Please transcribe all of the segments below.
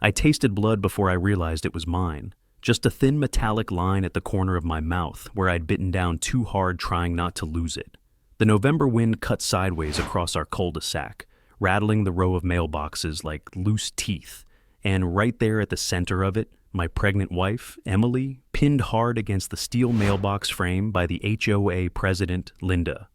I tasted blood before I realized it was mine. Just a thin metallic line at the corner of my mouth where I'd bitten down too hard trying not to lose it. The November wind cut sideways across our cul-de-sac, rattling the row of mailboxes like loose teeth, and right there at the center of it, my pregnant wife, Emily, pinned hard against the steel mailbox frame by the HOA president, Linda.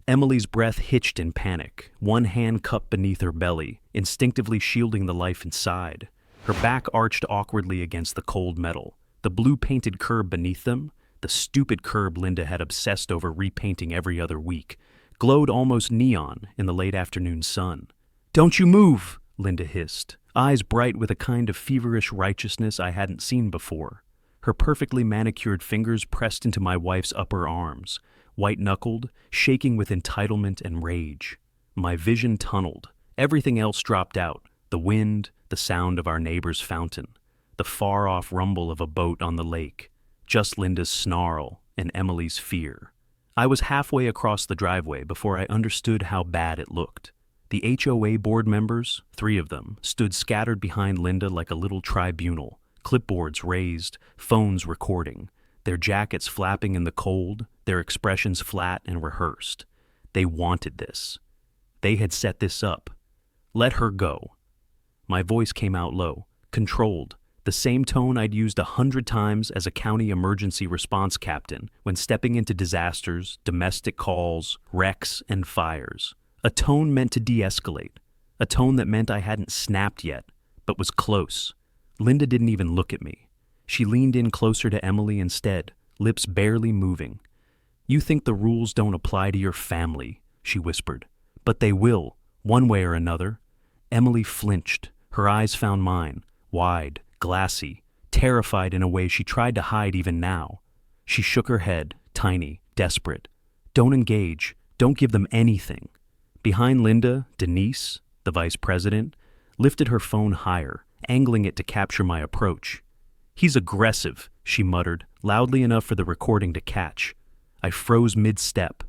Emily's breath hitched in panic, one hand cupped beneath her belly, instinctively shielding the life inside. Her back arched awkwardly against the cold metal. The blue-painted curb beneath them, the stupid curb Linda had obsessed over repainting every other week, glowed almost neon in the late afternoon sun. "Don't you move!" Linda hissed, eyes bright with a kind of feverish righteousness I hadn't seen before. Her perfectly manicured fingers pressed into my wife's upper arms, white-knuckled, shaking with entitlement and rage. My vision tunneled. Everything else dropped out. The wind, the sound of our neighbor's fountain, the far-off rumble of a boat on the lake, just Linda's snarl and Emily's fear. I was halfway across the driveway before I understood how bad it looked. The HOA board members, 3 of them, stood scattered behind Linda like a little tribunal, clipboards raised, phones recording, their jackets flapping in the cold, their expressions flat and rehearsed. They wanted this. They had set this up. Let her go. My voice came out low, controlled, the same tone I'd used 100 times as a county emergency response captain when stepping into disasters, domestic calls, wrecks, and fires. A tone meant to de-escalate. A tone that meant I hadn't snapped yet, but was close. Linda didn't even look at me. She leaned in closer to Emily instead, lips barely moving. "You think the rules don't apply to your family," she whispered. "But they will, one way or another." Emily flinched. Her eyes found mine, wide, glassy, terrified in a way she tried to hide even now. She shook her head, tiny, desperate. "Don't engage. Don't give them anything." Behind Linda, Denise, the vice president, lifted her phone higher, angling it to capture my approach. "He's aggressive," she muttered, loudly enough for the recording to catch. I froze mid-step.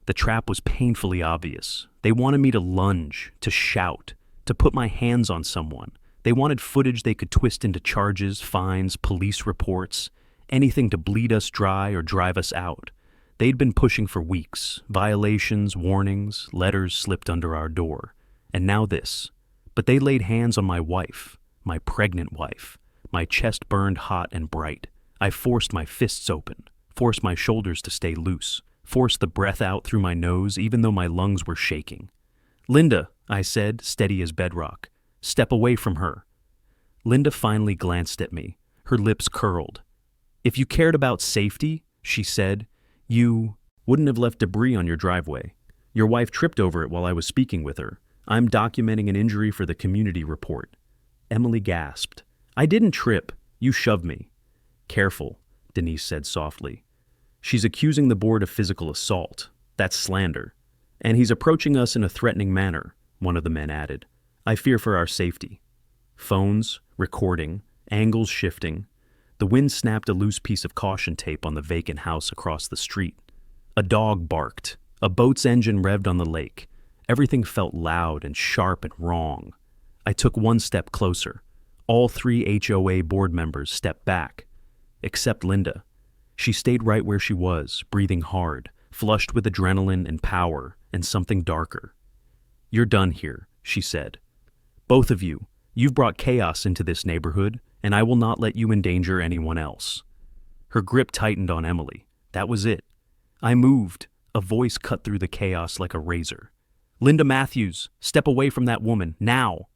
The trap was painfully obvious. They wanted me to lunge, to shout, to put my hands on someone. They wanted footage they could twist into charges, fines, police reports, anything to bleed us dry or drive us out. They'd been pushing for weeks, violations, warnings, letters slipped under our door. And now this. But they laid hands on my wife, my pregnant wife. My chest burned hot and bright. I forced my fists open, forced my shoulders to stay loose, forced the breath out through my nose even though my lungs were shaking. "Linda," I said, steady as bedrock. "Step away from her." Linda finally glanced at me, her lips curled. "If you cared about safety," she said, "you wouldn't have left debris on your driveway. Your wife tripped over it while I was speaking with her. I'm documenting an injury for the community report." Emily gasped. "I didn't trip. You shoved me." "Careful," Denise said softly. "She's accusing the board of physical assault. That's slander. And he's approaching us in a threatening manner," one of the men added. "I fear for our safety." Phones, recording, angles shifting. The wind snapped a loose piece of caution tape on the vacant house across the street. A dog barked. A boat's engine revved on the lake. Everything felt loud and sharp and wrong. I took one step closer. All 3 HOA board members stepped back. Except Linda. She stayed right where she was, breathing hard, flushed with adrenaline and power and something darker. "You're done here," she said. "Both of you, you've brought chaos into this neighborhood, and I will not let you endanger anyone else." Her grip tightened on Emily. That was it. I moved. A voice cut through the chaos like a razor. "Linda Matthews, step away from that woman, now!"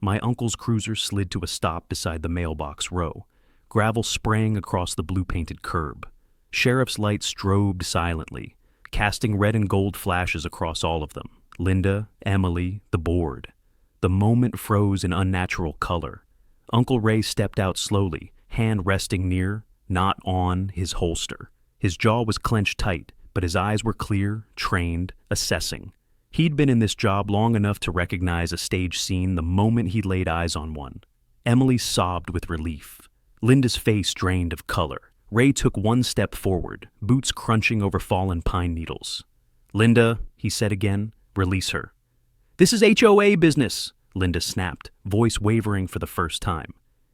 My uncle's cruiser slid to a stop beside the mailbox row, gravel spraying across the blue-painted curb. Sheriff's lights strobed silently, casting red and gold flashes across all of them. Linda, Emily, the board. The moment froze in unnatural color. Uncle Ray stepped out slowly, hand resting near, not on, his holster. His jaw was clenched tight, but his eyes were clear, trained, assessing. He'd been in this job long enough to recognize a stage scene the moment he laid eyes on one. Emily sobbed with relief. Linda's face drained of color. Ray took one step forward, boots crunching over fallen pine needles. "Linda," he said again, "release her." "This is HOA business," Linda snapped, voice wavering for the first time.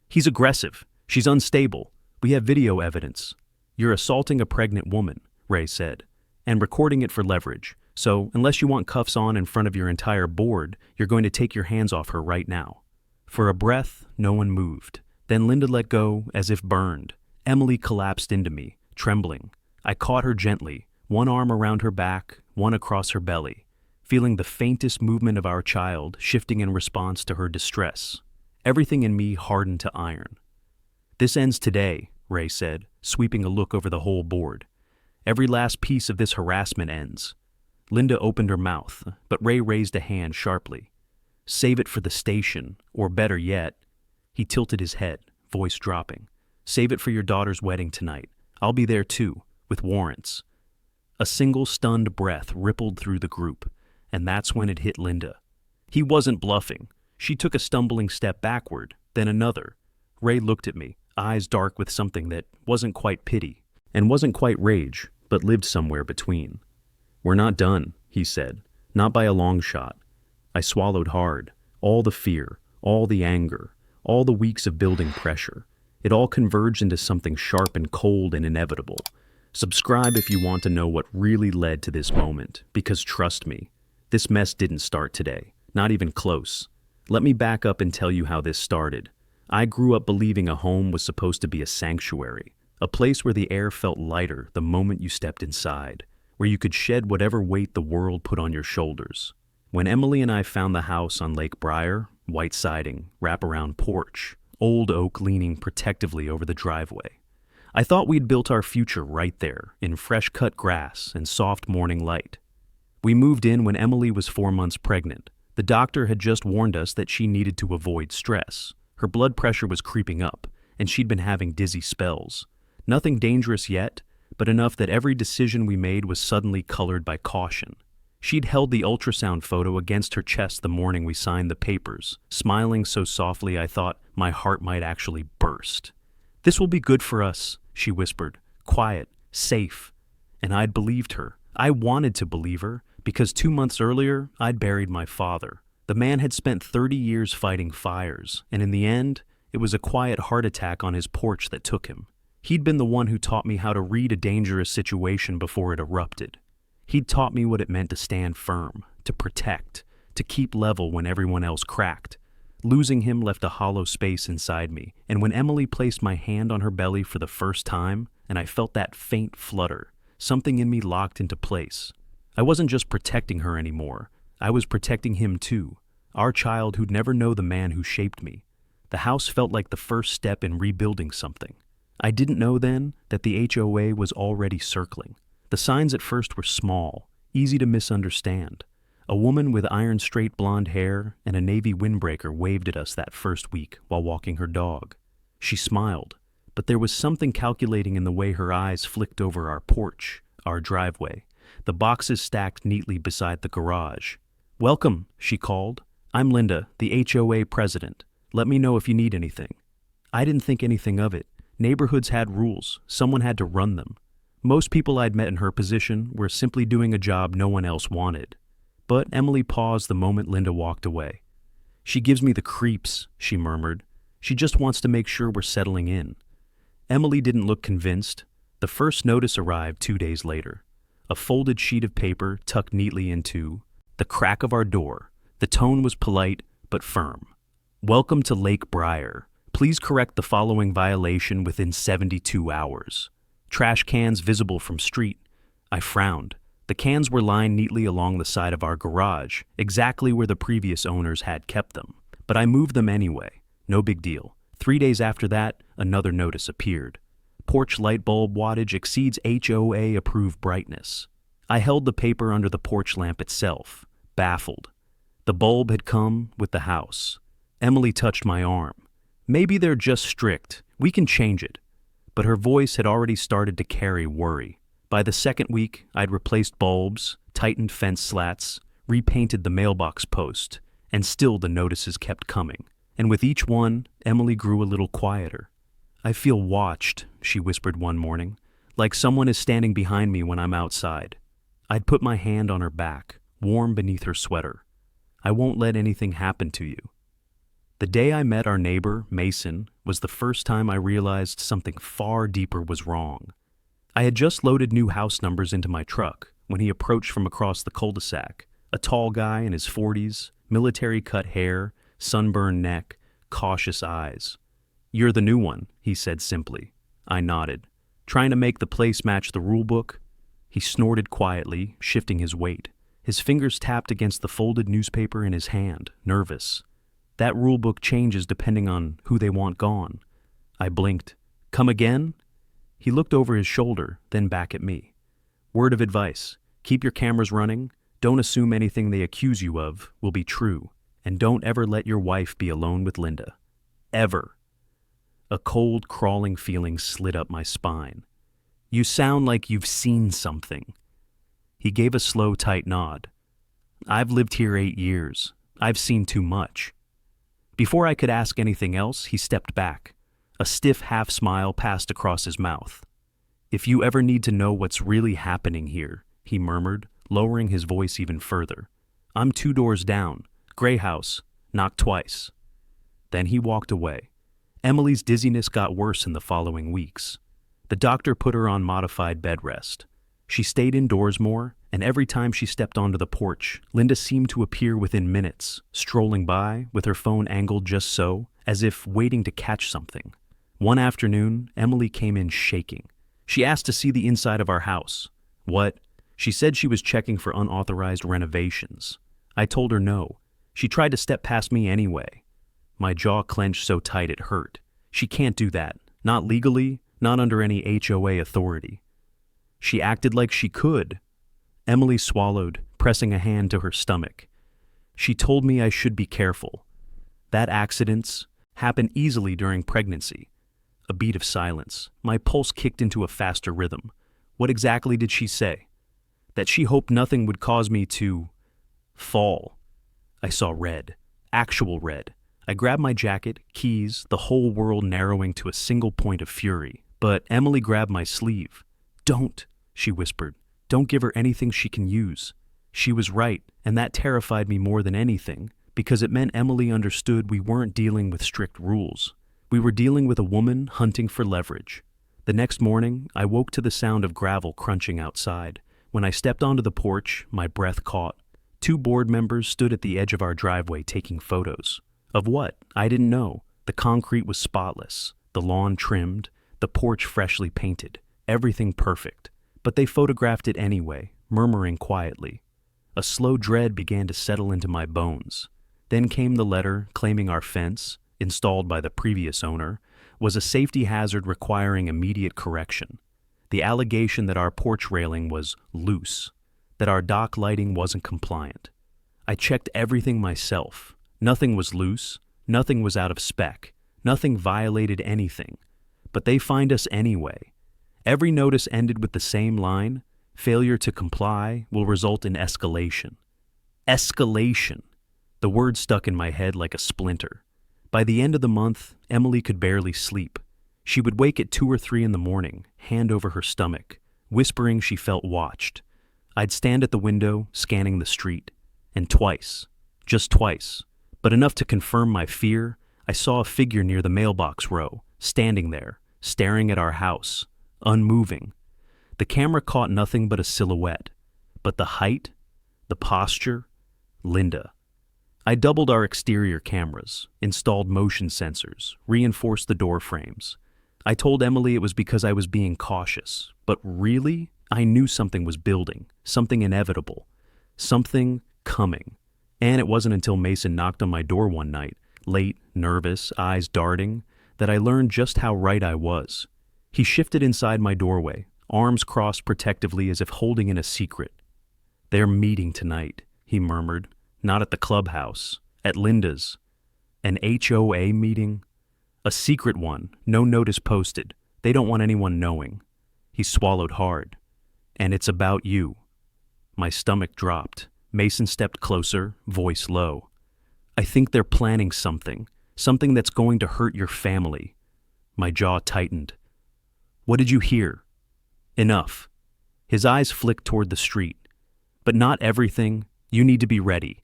He's aggressive. She's unstable. We have video evidence. You're assaulting a pregnant woman, Ray said, and recording it for leverage. So, unless you want cuffs on in front of your entire board, you're going to take your hands off her right now. For a breath, no one moved. Then Linda let go, as if burned. Emily collapsed into me, trembling. I caught her gently, one arm around her back, one across her belly, feeling the faintest movement of our child shifting in response to her distress. Everything in me hardened to iron. This ends today, Ray said, sweeping a look over the whole board. Every last piece of this harassment ends. Linda opened her mouth, but Ray raised a hand sharply. Save it for the station, or better yet, he tilted his head, voice dropping. Save it for your daughter's wedding tonight. I'll be there too, with warrants. A single stunned breath rippled through the group, and that's when it hit Linda. He wasn't bluffing. She took a stumbling step backward, then another. Ray looked at me, eyes dark with something that wasn't quite pity, and wasn't quite rage, but lived somewhere between. We're not done, he said, not by a long shot. I swallowed hard, all the fear, all the anger, all the weeks of building pressure. It all converged into something sharp and cold and inevitable. Subscribe if you want to know what really led to this moment, because trust me, this mess didn't start today, not even close. Let me back up and tell you how this started. I grew up believing a home was supposed to be a sanctuary, a place where the air felt lighter the moment you stepped inside, where you could shed whatever weight the world put on your shoulders. When Emily and I found the house on Lake Briar, white siding, wraparound porch, old oak leaning protectively over the driveway, I thought we'd built our future right there, in fresh-cut grass and soft morning light. We moved in when Emily was 4 months pregnant. The doctor had just warned us that she needed to avoid stress. Her blood pressure was creeping up, and she'd been having dizzy spells. Nothing dangerous yet, but enough that every decision we made was suddenly colored by caution. She'd held the ultrasound photo against her chest the morning we signed the papers, smiling so softly I thought my heart might actually burst. This will be good for us, she whispered, quiet, safe. And I'd believed her. I wanted to believe her, because 2 months earlier, I'd buried my father. The man had spent 30 years fighting fires, and in the end, it was a quiet heart attack on his porch that took him. He'd been the one who taught me how to read a dangerous situation before it erupted. He'd taught me what it meant to stand firm, to protect, to keep level when everyone else cracked. Losing him left a hollow space inside me, and when Emily placed my hand on her belly for the first time, and I felt that faint flutter, something in me locked into place. I wasn't just protecting her anymore. I was protecting him too, our child who'd never know the man who shaped me. The house felt like the first step in rebuilding something. I didn't know then that the HOA was already circling. The signs at first were small, easy to misunderstand. A woman with iron-straight blonde hair and a navy windbreaker waved at us that first week while walking her dog. She smiled, but there was something calculating in the way her eyes flicked over our porch, our driveway, the boxes stacked neatly beside the garage. "Welcome," she called. "I'm Linda, the HOA president. Let me know if you need anything." I didn't think anything of it. Neighborhoods had rules. Someone had to run them. Most people I'd met in her position were simply doing a job no one else wanted. But Emily paused the moment Linda walked away. "She gives me the creeps," she murmured. "She just wants to make sure we're settling in." Emily didn't look convinced. The first notice arrived 2 days later. A folded sheet of paper tucked neatly into the crack of our door. The tone was polite but firm. "Welcome to Lake Briar. Please correct the following violation within 72 hours. Trash cans visible from street." I frowned. The cans were lined neatly along the side of our garage, exactly where the previous owners had kept them. But I moved them anyway. No big deal. 3 days after that, another notice appeared. "Porch light bulb wattage exceeds HOA approved brightness." I held the paper under the porch lamp itself, baffled. The bulb had come with the house. Emily touched my arm. "Maybe they're just strict. We can change it." But her voice had already started to carry worry. By the second week, I'd replaced bulbs, tightened fence slats, repainted the mailbox post, and still the notices kept coming. And with each one, Emily grew a little quieter. "I feel watched," she whispered one morning, "like someone is standing behind me when I'm outside." I'd put my hand on her back, warm beneath her sweater. "I won't let anything happen to you." The day I met our neighbor, Mason, was the first time I realized something far deeper was wrong. I had just loaded new house numbers into my truck when he approached from across the cul-de-sac, a tall guy in his 40s, military-cut hair, sunburned neck, cautious eyes. "You're the new one," he said simply. I nodded. "Trying to make the place match the rule book?" He snorted quietly, shifting his weight. His fingers tapped against the folded newspaper in his hand, nervous. "That rule book changes depending on who they want gone." I blinked. "Come again?" He looked over his shoulder, then back at me. "Word of advice. Keep your cameras running. Don't assume anything they accuse you of will be true. And don't ever let your wife be alone with Linda. Ever." A cold, crawling feeling slid up my spine. "You sound like you've seen something." He gave a slow, tight nod. "I've lived here 8 years. I've seen too much." Before I could ask anything else, he stepped back. A stiff half-smile passed across his mouth. "If you ever need to know what's really happening here," he murmured, lowering his voice even further, "I'm 2 doors down. Gray house. Knock twice." Then he walked away. Emily's dizziness got worse in the following weeks. The doctor put her on modified bed rest. She stayed indoors more, and every time she stepped onto the porch, Linda seemed to appear within minutes, strolling by with her phone angled just so, as if waiting to catch something. One afternoon, Emily came in shaking. She asked to see the inside of our house. What? She said she was checking for unauthorized renovations. I told her no. She tried to step past me anyway. My jaw clenched so tight it hurt. She can't do that. Not legally, not under any HOA authority. She acted like she could. Emily swallowed, pressing a hand to her stomach. She told me I should be careful. That accidents happen easily during pregnancy. A beat of silence. My pulse kicked into a faster rhythm. What exactly did she say? That she hoped nothing would cause me to fall. I saw red. Actual red. I grabbed my jacket, keys, the whole world narrowing to a single point of fury. But Emily grabbed my sleeve. "Don't," she whispered. "Don't give her anything she can use." She was right, and that terrified me more than anything, because it meant Emily understood we weren't dealing with strict rules. We were dealing with a woman hunting for leverage. The next morning, I woke to the sound of gravel crunching outside. When I stepped onto the porch, my breath caught. 2 board members stood at the edge of our driveway taking photos. Of what? I didn't know. The concrete was spotless, the lawn trimmed, the porch freshly painted, everything perfect. But they photographed it anyway, murmuring quietly. A slow dread began to settle into my bones. Then came the letter claiming our fence, installed by the previous owner, was a safety hazard requiring immediate correction. The allegation that our porch railing was loose, that our dock lighting wasn't compliant. I checked everything myself. Nothing was loose, nothing was out of spec, nothing violated anything. But they fined us anyway. Every notice ended with the same line: failure to comply will result in escalation. Escalation. The word stuck in my head like a splinter. By the end of the month, Emily could barely sleep. She would wake at 2 or 3 in the morning, hand over her stomach, whispering she felt watched. I'd stand at the window, scanning the street. And twice, just twice, but enough to confirm my fear, I saw a figure near the mailbox row, standing there, staring at our house, unmoving. The camera caught nothing but a silhouette. But the height, the posture, Linda. I doubled our exterior cameras, installed motion sensors, reinforced the door frames. I told Emily it was because I was being cautious, but really, I knew something was building, something inevitable, something coming. And it wasn't until Mason knocked on my door one night, late, nervous, eyes darting, that I learned just how right I was. He shifted inside my doorway, arms crossed protectively as if holding in a secret. "They're meeting tonight," he murmured. "Not at the clubhouse, at Linda's. An HOA meeting? A secret one, no notice posted. They don't want anyone knowing." He swallowed hard. "And it's about you." My stomach dropped. Mason stepped closer, voice low. "I think they're planning something that's going to hurt your family." My jaw tightened. "What did you hear?" "Enough." His eyes flicked toward the street. "But not everything. You need to be ready."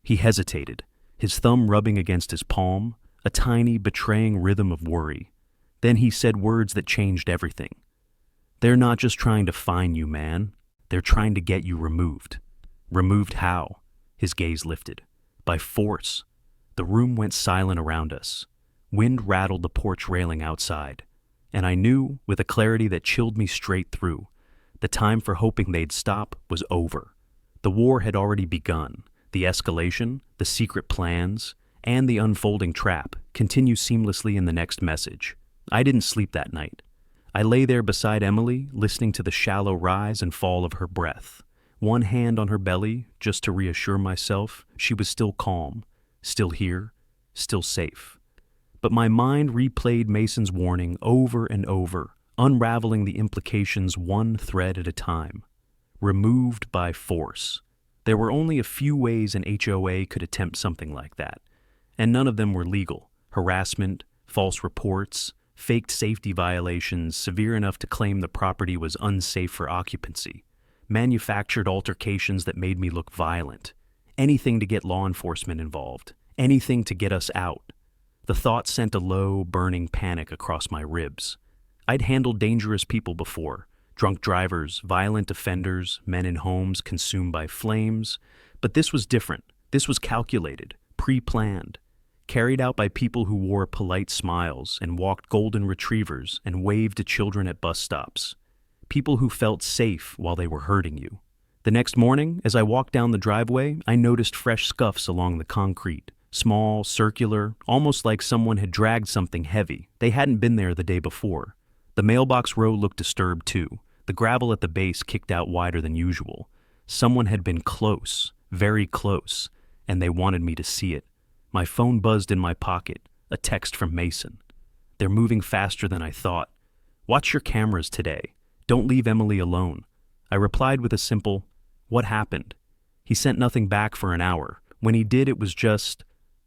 He hesitated. his thumb rubbing against his palm, a tiny, betraying rhythm of worry. Then he said words that changed everything. "They're not just trying to fine you, man. They're trying to get you removed." "Removed how?" His gaze lifted. "By force." The room went silent around us. Wind rattled the porch railing outside. And I knew, with a clarity that chilled me straight through, the time for hoping they'd stop was over. The war had already begun. The escalation, the secret plans, and the unfolding trap continue seamlessly in the next message. I didn't sleep that night. I lay there beside Emily, listening to the shallow rise and fall of her breath. One hand on her belly, just to reassure myself she was still calm, still here, still safe. But my mind replayed Mason's warning over and over, unraveling the implications one thread at a time. Removed by force. There were only a few ways an HOA could attempt something like that, and none of them were legal. Harassment, false reports, faked safety violations severe enough to claim the property was unsafe for occupancy, manufactured altercations that made me look violent, anything to get law enforcement involved, anything to get us out. The thought sent a low, burning panic across my ribs. I'd handled dangerous people before, drunk drivers, violent offenders, men in homes consumed by flames, but this was different. This was calculated, pre-planned, carried out by people who wore polite smiles and walked golden retrievers and waved to children at bus stops. People who felt safe while they were hurting you. The next morning, as I walked down the driveway, I noticed fresh scuffs along the concrete. Small, circular, almost like someone had dragged something heavy. They hadn't been there the day before. The mailbox row looked disturbed too. The gravel at the base kicked out wider than usual. Someone had been close, very close, and they wanted me to see it. My phone buzzed in my pocket, a text from Mason. "They're moving faster than I thought. Watch your cameras today. Don't leave Emily alone." I replied with a simple, "What happened?" He sent nothing back for an hour. When he did, it was just,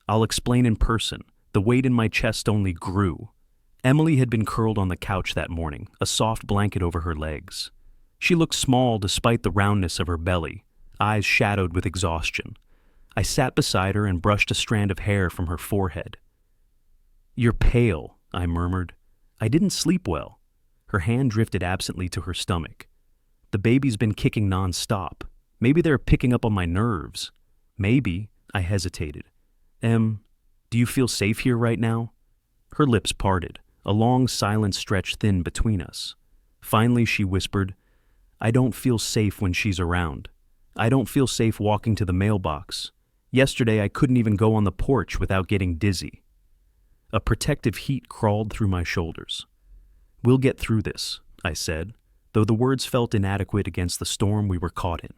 "I'll explain in person." The weight in my chest only grew. Emily had been curled on the couch that morning, a soft blanket over her legs. She looked small despite the roundness of her belly, eyes shadowed with exhaustion. I sat beside her and brushed a strand of hair from her forehead. "You're pale," I murmured. "I didn't sleep well." Her hand drifted absently to her stomach. "The baby's been kicking non-stop. Maybe they're picking up on my nerves." "Maybe," I hesitated. Do you feel safe here right now?" Her lips parted, a long silence stretched thin between us. Finally she whispered, "I don't feel safe when she's around. I don't feel safe walking to the mailbox. Yesterday I couldn't even go on the porch without getting dizzy." A protective heat crawled through my shoulders. "We'll get through this," I said, though the words felt inadequate against the storm we were caught in.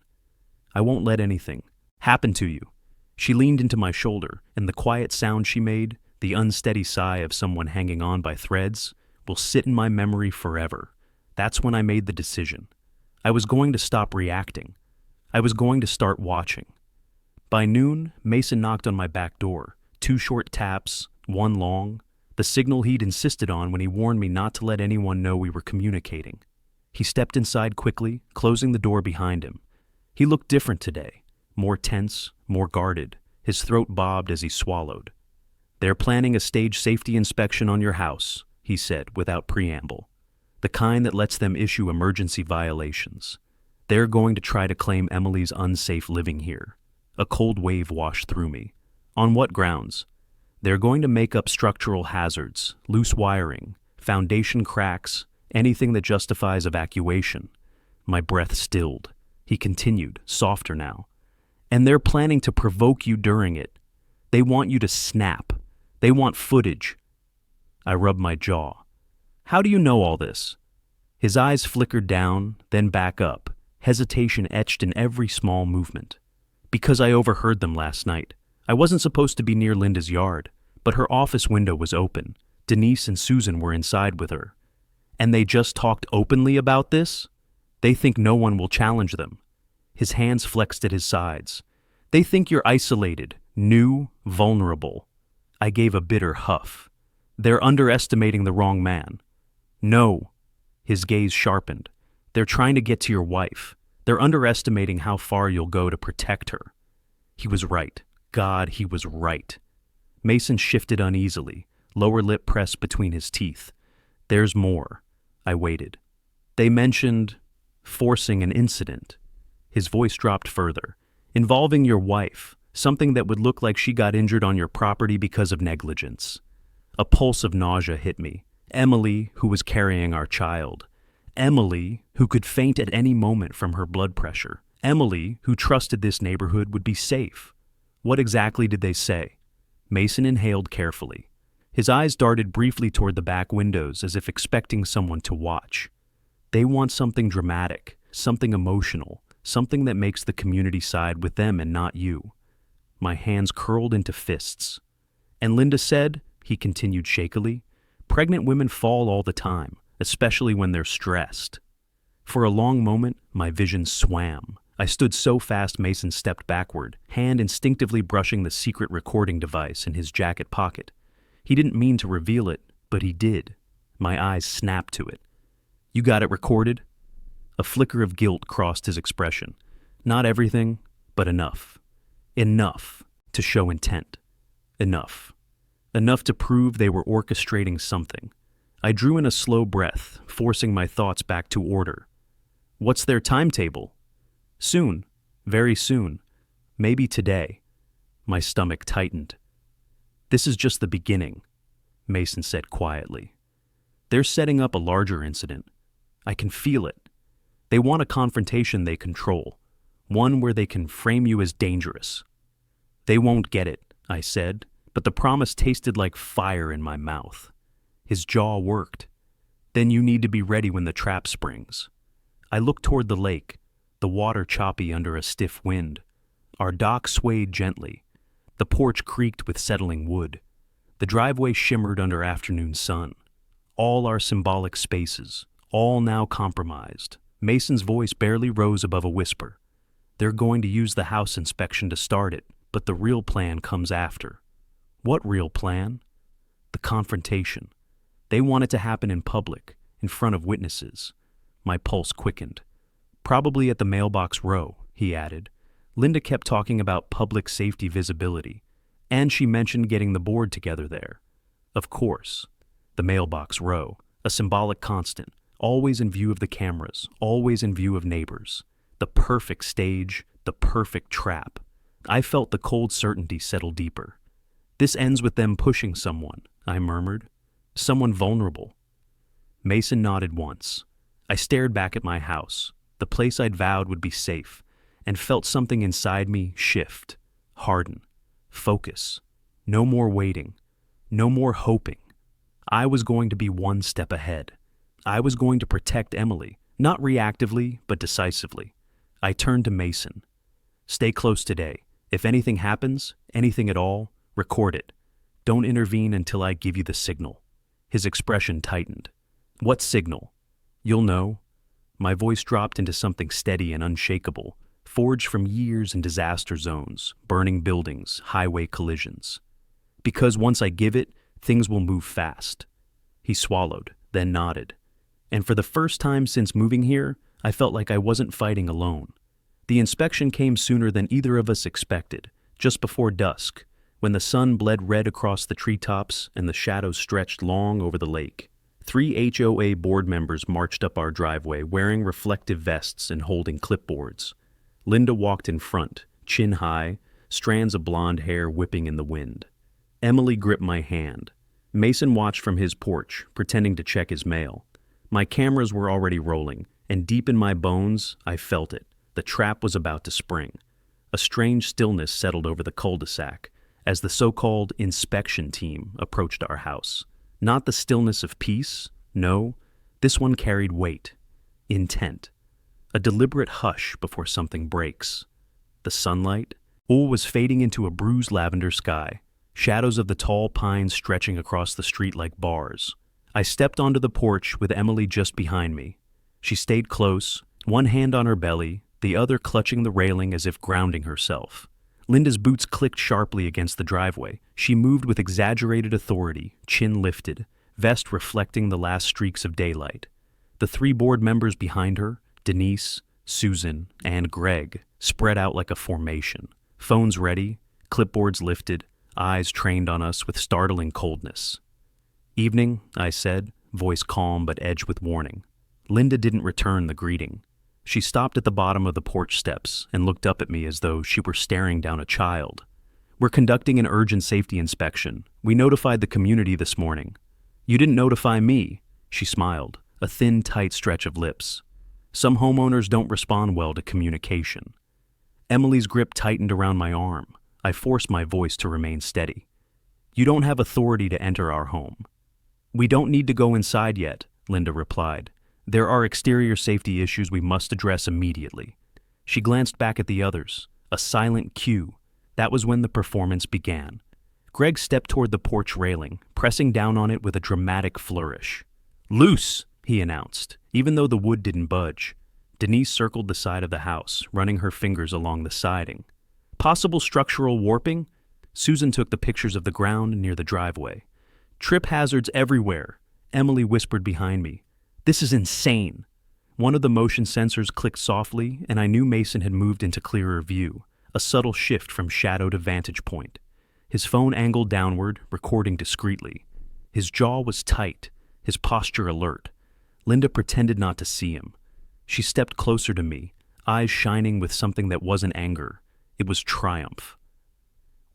"I won't let anything happen to you." She leaned into my shoulder, and the quiet sound she made, the unsteady sigh of someone hanging on by threads, will sit in my memory forever. That's when I made the decision. I was going to stop reacting. I was going to start watching. By noon, Mason knocked on my back door. 2 short taps, 1 long, the signal he'd insisted on when he warned me not to let anyone know we were communicating. He stepped inside quickly, closing the door behind him. He looked different today, more tense, more guarded. His throat bobbed as he swallowed. "They're planning a stage safety inspection on your house," he said without preamble. "The kind that lets them issue emergency violations. They're going to try to claim Emily's unsafe living here." A cold wave washed through me. "On what grounds?" "They're going to make up structural hazards, loose wiring, foundation cracks, anything that justifies evacuation." My breath stilled. He continued, softer now. "And they're planning to provoke you during it. They want you to snap. They want footage." I rubbed my jaw. "How do you know all this?" His eyes flickered down, then back up, hesitation etched in every small movement. "Because I overheard them last night. I wasn't supposed to be near Linda's yard, but her office window was open. Denise and Susan were inside with her. And they just talked openly about this? They think no one will challenge them." His hands flexed at his sides. "They think you're isolated, new, vulnerable." I gave a bitter huff. "They're underestimating the wrong man." "No." His gaze sharpened. "They're trying to get to your wife. They're underestimating how far you'll go to protect her." He was right. God, he was right. Mason shifted uneasily, lower lip pressed between his teeth. There's more. I waited. They mentioned forcing an incident. His voice dropped further. Involving your wife, something that would look like she got injured on your property because of negligence. A pulse of nausea hit me. Emily, who was carrying our child. Emily, who could faint at any moment from her blood pressure. Emily, who trusted this neighborhood would be safe. What exactly did they say? Mason inhaled carefully. His eyes darted briefly toward the back windows as if expecting someone to watch. They want something dramatic, something emotional, something that makes the community side with them and not you. My hands curled into fists. And Linda said, he continued shakily, pregnant women fall all the time, especially when they're stressed. For a long moment, my vision swam. I stood so fast Mason stepped backward, hand instinctively brushing the secret recording device in his jacket pocket. He didn't mean to reveal it, but he did. My eyes snapped to it. You got it recorded? A flicker of guilt crossed his expression. Not everything, but enough. Enough to show intent. Enough. Enough to prove they were orchestrating something. I drew in a slow breath, forcing my thoughts back to order. What's their timetable? Soon. Very soon. Maybe today. My stomach tightened. This is just the beginning, Mason said quietly. They're setting up a larger incident. I can feel it. They want a confrontation they control, one where they can frame you as dangerous. They won't get it, I said, but the promise tasted like fire in my mouth. His jaw worked. Then you need to be ready when the trap springs. I looked toward the lake, the water choppy under a stiff wind. Our dock swayed gently. The porch creaked with settling wood. The driveway shimmered under afternoon sun. All our symbolic spaces, all now compromised. Mason's voice barely rose above a whisper. They're going to use the house inspection to start it, but the real plan comes after. What real plan? The confrontation. They want it to happen in public, in front of witnesses. My pulse quickened. Probably at the Mailbox row, he added. Linda kept talking about public safety visibility, and she mentioned getting the board together there. Of course. The Mailbox row, a symbolic constant, always in view of the cameras, always in view of neighbors. The perfect stage, the perfect trap. I felt the cold certainty settle deeper. This ends with them pushing someone, I murmured. Someone vulnerable. Mason nodded once. I stared back at my house, the place I'd vowed would be safe, and felt something inside me shift, harden, focus. No more waiting, no more hoping. I was going to be one step ahead. I was going to protect Emily, not reactively, but decisively. I turned to Mason. Stay close today. If anything happens, anything at all, record it. Don't intervene until I give you the signal. His expression tightened. What signal? You'll know. My voice dropped into something steady and unshakable, forged from years in disaster zones, burning buildings, highway collisions. Because once I give it, things will move fast. He swallowed, then nodded. And for the first time since moving here, I felt like I wasn't fighting alone. The inspection came sooner than either of us expected, just before dusk, when the sun bled red across the treetops and the shadows stretched long over the lake. 3 HOA board members marched up our driveway wearing reflective vests and holding clipboards. Linda walked in front, chin high, strands of blonde hair whipping in the wind. Emily gripped my hand. Mason watched from his porch, pretending to check his mail. My cameras were already rolling, and deep in my bones, I felt it. The trap was about to spring. A strange stillness settled over the cul-de-sac as the so-called inspection team approached our house. Not the stillness of peace, no, this one carried weight, intent, a deliberate hush before something breaks. The sunlight, all was fading into a bruised lavender sky, shadows of the tall pines stretching across the street like bars. I stepped onto the porch with Emily just behind me. She stayed close, one hand on her belly, the other clutching the railing as if grounding herself. Linda's boots clicked sharply against the driveway. She moved with exaggerated authority, chin lifted, vest reflecting the last streaks of daylight. The 3 board members behind her, Denise, Susan, and Greg, spread out like a formation. Phones ready, clipboards lifted, eyes trained on us with startling coldness. "Evening," I said, voice calm but edged with warning. Linda didn't return the greeting. She stopped at the bottom of the porch steps and looked up at me as though she were staring down a child. "We're conducting an urgent safety inspection. We notified the community this morning." "You didn't notify me," she smiled, a thin, tight stretch of lips. "Some homeowners don't respond well to communication." Emily's grip tightened around my arm. I forced my voice to remain steady. "You don't have authority to enter our home." "We don't need to go inside yet," Linda replied. "There are exterior safety issues we must address immediately." She glanced back at the others, a silent cue. That was when the performance began. Greg stepped toward the porch railing, pressing down on it with a dramatic flourish. "Loose," he announced, even though the wood didn't budge. Denise circled the side of the house, running her fingers along the siding. "Possible structural warping?" Susan took the pictures of the ground near the driveway. "Trip hazards everywhere," Emily whispered behind me. "This is insane." One of the motion sensors clicked softly, and I knew Mason had moved into clearer view, a subtle shift from shadow to vantage point. His phone angled downward, recording discreetly. His jaw was tight, his posture alert. Linda pretended not to see him. She stepped closer to me, eyes shining with something that wasn't anger. It was triumph.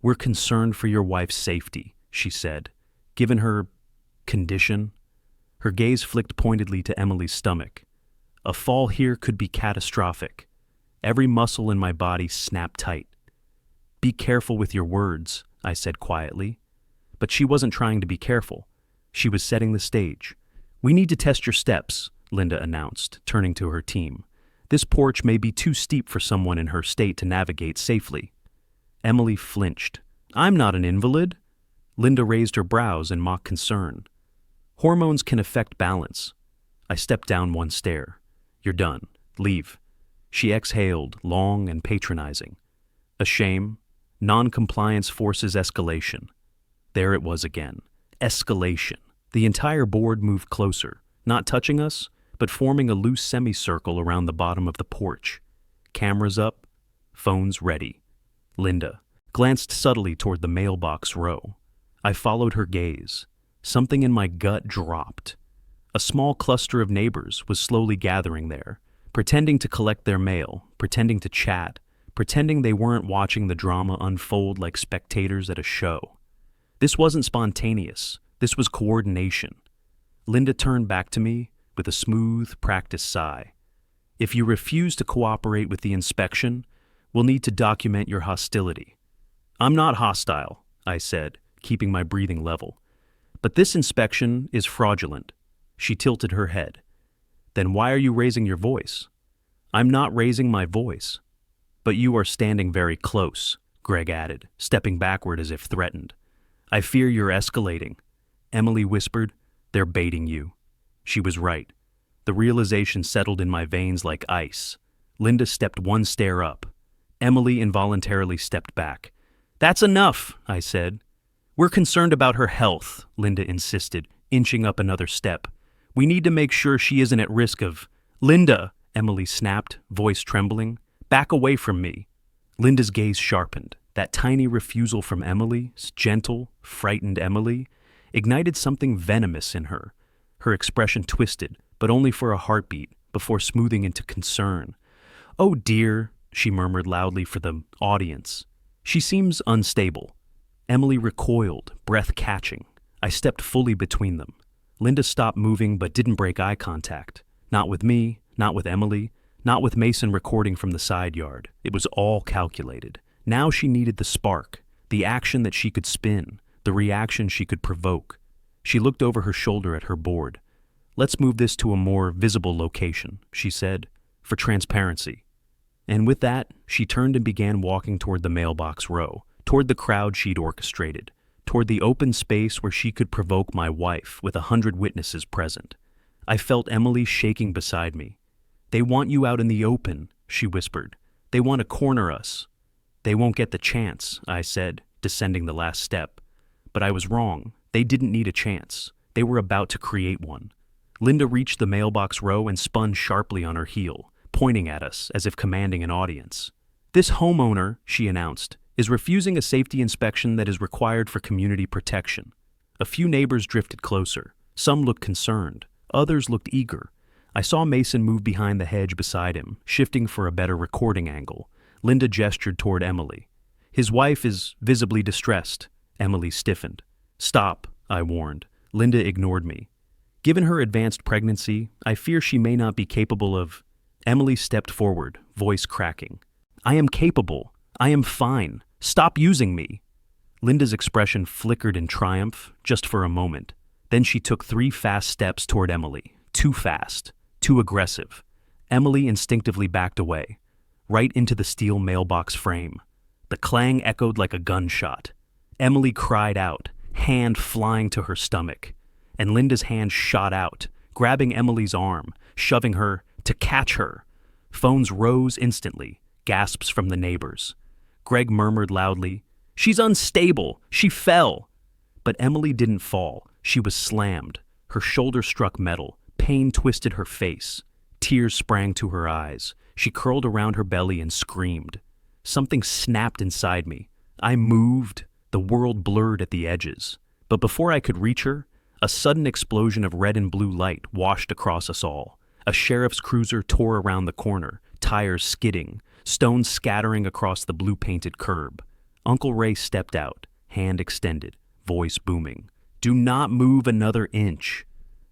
"We're concerned for your wife's safety," she said. Given her condition, her gaze flicked pointedly to Emily's stomach. "A fall here could be catastrophic." Every muscle in my body snapped tight. "Be careful with your words," I said quietly. But she wasn't trying to be careful. She was setting the stage. "We need to test your steps," Linda announced, turning to her team. "This porch may be too steep for someone in her state to navigate safely." Emily flinched. "I'm not an invalid." Linda raised her brows in mock concern. "Hormones can affect balance." I stepped down one stair. "You're done. Leave." She exhaled, long and patronizing. "A shame. Non-compliance forces escalation." There it was again. Escalation. The entire board moved closer, not touching us, but forming a loose semicircle around the bottom of the porch. Cameras up, phones ready. Linda glanced subtly toward the mailbox row. I followed her gaze. Something in my gut dropped. A small cluster of neighbors was slowly gathering there, pretending to collect their mail, pretending to chat, pretending they weren't watching the drama unfold like spectators at a show. This wasn't spontaneous. This was coordination. Linda turned back to me with a smooth, practiced sigh. "If you refuse to cooperate with the inspection, we'll need to document your hostility." "I'm not hostile," I said, keeping my breathing level. "But this inspection is fraudulent." She tilted her head. "Then why are you raising your voice?" "I'm not raising my voice." "But you are standing very close," Greg added, stepping backward as if threatened. "I fear you're escalating." Emily whispered, "They're baiting you." She was right. The realization settled in my veins like ice. Linda stepped one stair up. Emily involuntarily stepped back. "That's enough," I said. "We're concerned about her health," Linda insisted, inching up another step. "We need to make sure she isn't at risk of—" "Linda," Emily snapped, voice trembling. "Back away from me." Linda's gaze sharpened. That tiny refusal from Emily, gentle, frightened Emily, ignited something venomous in her. Her expression twisted, but only for a heartbeat, before smoothing into concern. "Oh dear," she murmured loudly for the audience. "She seems unstable." Emily recoiled, breath catching. I stepped fully between them. Linda stopped moving but didn't break eye contact. Not with me, not with Emily, not with Mason recording from the side yard. It was all calculated. Now she needed the spark, the action that she could spin, the reaction she could provoke. She looked over her shoulder at her board. "Let's move this to a more visible location," she said, "for transparency." And with that, she turned and began walking toward the mailbox row, toward the crowd she'd orchestrated, toward the open space where she could provoke my wife with 100 witnesses present. I felt Emily shaking beside me. "They want you out in the open," she whispered. "They want to corner us." "They won't get the chance," I said, descending the last step. But I was wrong. They didn't need a chance. They were about to create one. Linda reached the mailbox row and spun sharply on her heel, pointing at us as if commanding an audience. "This homeowner," she announced, is refusing a safety inspection that is required for community protection. A few neighbors drifted closer. Some looked concerned. Others looked eager. I saw Mason move behind the hedge beside him, shifting for a better recording angle. Linda gestured toward Emily. His wife is visibly distressed. Emily stiffened. Stop, I warned. Linda ignored me. Given her advanced pregnancy, I fear she may not be capable of... Emily stepped forward, voice cracking. I am capable. I am fine. Stop using me. Linda's expression flickered in triumph, just for a moment. Then she took 3 fast steps toward Emily. Too fast. Too aggressive. Emily instinctively backed away, right into the steel mailbox frame. The clang echoed like a gunshot. Emily cried out, hand flying to her stomach, and Linda's hand shot out, grabbing Emily's arm, shoving her to catch her. Phones rose instantly, gasps from the neighbors. Greg murmured loudly, "She's unstable! She fell!" But Emily didn't fall. She was slammed. Her shoulder struck metal. Pain twisted her face. Tears sprang to her eyes. She curled around her belly and screamed. Something snapped inside me. I moved. The world blurred at the edges. But before I could reach her, a sudden explosion of red and blue light washed across us all. A sheriff's cruiser tore around the corner, tires skidding, stones scattering across the blue-painted curb. Uncle Ray stepped out, hand extended, voice booming. Do not move another inch.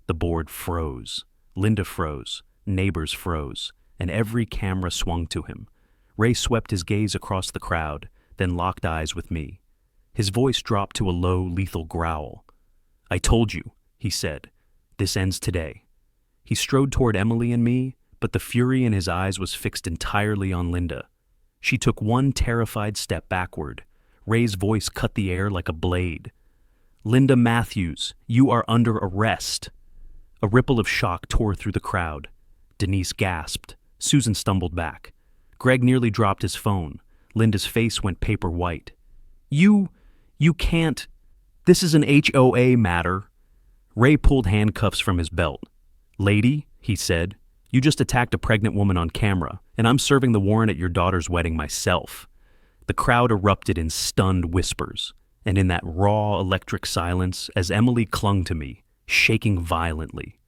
The board froze. Linda froze. Neighbors froze. And every camera swung to him. Ray swept his gaze across the crowd, then locked eyes with me. His voice dropped to a low, lethal growl. I told you, he said. This ends today. He strode toward Emily and me, but the fury in his eyes was fixed entirely on Linda. She took one terrified step backward. Ray's voice cut the air like a blade. Linda Matthews, you are under arrest. A ripple of shock tore through the crowd. Denise gasped. Susan stumbled back. Greg nearly dropped his phone. Linda's face went paper white. You can't. This is an HOA matter. Ray pulled handcuffs from his belt. Lady, he said, you just attacked a pregnant woman on camera, and I'm serving the warrant at your daughter's wedding myself. The crowd erupted in stunned whispers, and in that raw electric silence, as Emily clung to me, shaking violently,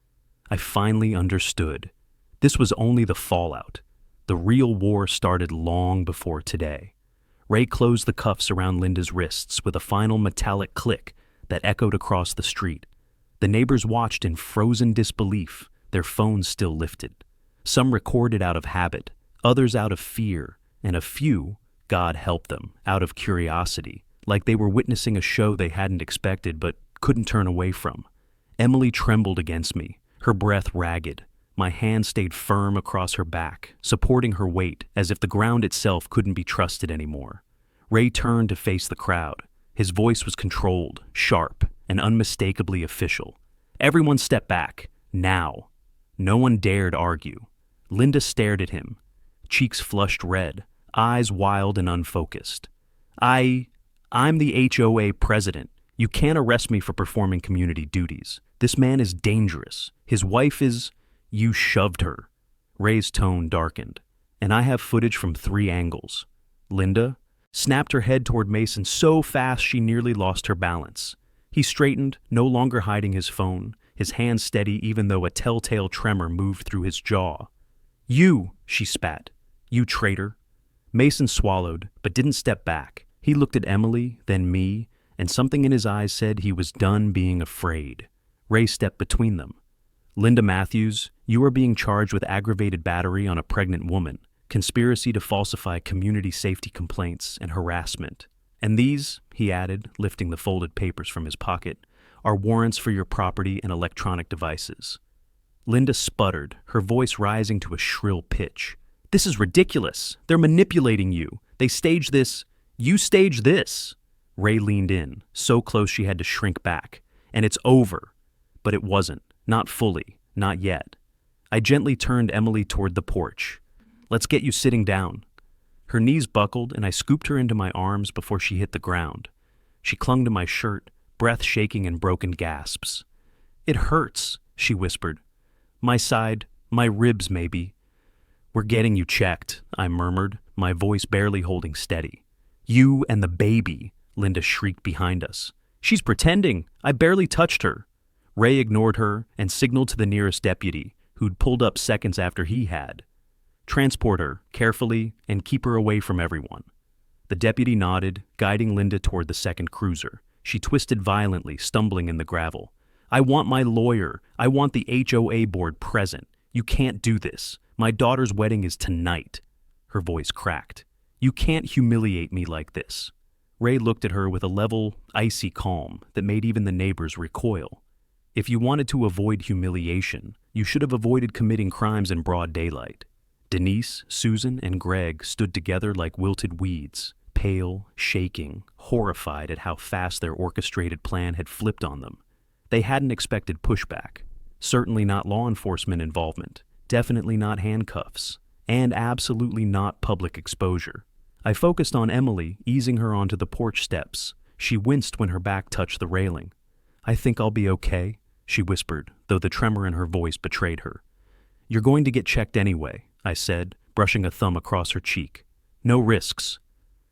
I finally understood. This was only the fallout. The real war started long before today. Ray closed the cuffs around Linda's wrists with a final metallic click that echoed across the street. The neighbors watched in frozen disbelief, their phones still lifted. Some recorded out of habit, others out of fear, and a few, God help them, out of curiosity, like they were witnessing a show they hadn't expected but couldn't turn away from. Emily trembled against me, her breath ragged. My hand stayed firm across her back, supporting her weight as if the ground itself couldn't be trusted anymore. Ray turned to face the crowd. His voice was controlled, sharp, and unmistakably official. Everyone step back, now. No one dared argue. Linda stared at him, cheeks flushed red, eyes wild and unfocused. I'm the HOA president. You can't arrest me for performing community duties. This man is dangerous. His wife is... You shoved her. Ray's tone darkened. And I have footage from 3 angles. Linda snapped her head toward Mason so fast she nearly lost her balance. He straightened, no longer hiding his phone, his hand steady even though a telltale tremor moved through his jaw. You, she spat. You traitor. Mason swallowed, but didn't step back. He looked at Emily, then me, and something in his eyes said he was done being afraid. Ray stepped between them. Linda Matthews, you are being charged with aggravated battery on a pregnant woman, conspiracy to falsify community safety complaints, and harassment. And these, he added, lifting the folded papers from his pocket, are warrants for your property and electronic devices. Linda sputtered, her voice rising to a shrill pitch. This is ridiculous. They're manipulating you. They staged this. You staged this. Ray leaned in, so close she had to shrink back. And it's over. But it wasn't. Not fully. Not yet. I gently turned Emily toward the porch. Let's get you sitting down. Her knees buckled, and I scooped her into my arms before she hit the ground. She clung to my shirt, breath shaking in broken gasps. It hurts, she whispered. My side, my ribs maybe. We're getting you checked, I murmured, my voice barely holding steady. You and the baby, Linda shrieked behind us. She's pretending. I barely touched her. Ray ignored her and signaled to the nearest deputy, who'd pulled up seconds after he had. Transport her, carefully, and keep her away from everyone. The deputy nodded, guiding Linda toward the second cruiser. She twisted violently, stumbling in the gravel. I want my lawyer. I want the HOA board present. You can't do this. My daughter's wedding is tonight. Her voice cracked. You can't humiliate me like this. Ray looked at her with a level, icy calm that made even the neighbors recoil. If you wanted to avoid humiliation, you should have avoided committing crimes in broad daylight. Denise, Susan, and Greg stood together like wilted weeds, pale, shaking, horrified at how fast their orchestrated plan had flipped on them. They hadn't expected pushback. Certainly not law enforcement involvement, definitely not handcuffs, and absolutely not public exposure. I focused on Emily, easing her onto the porch steps. She winced when her back touched the railing. I think I'll be okay, she whispered, though the tremor in her voice betrayed her. You're going to get checked anyway, I said, brushing a thumb across her cheek. No risks.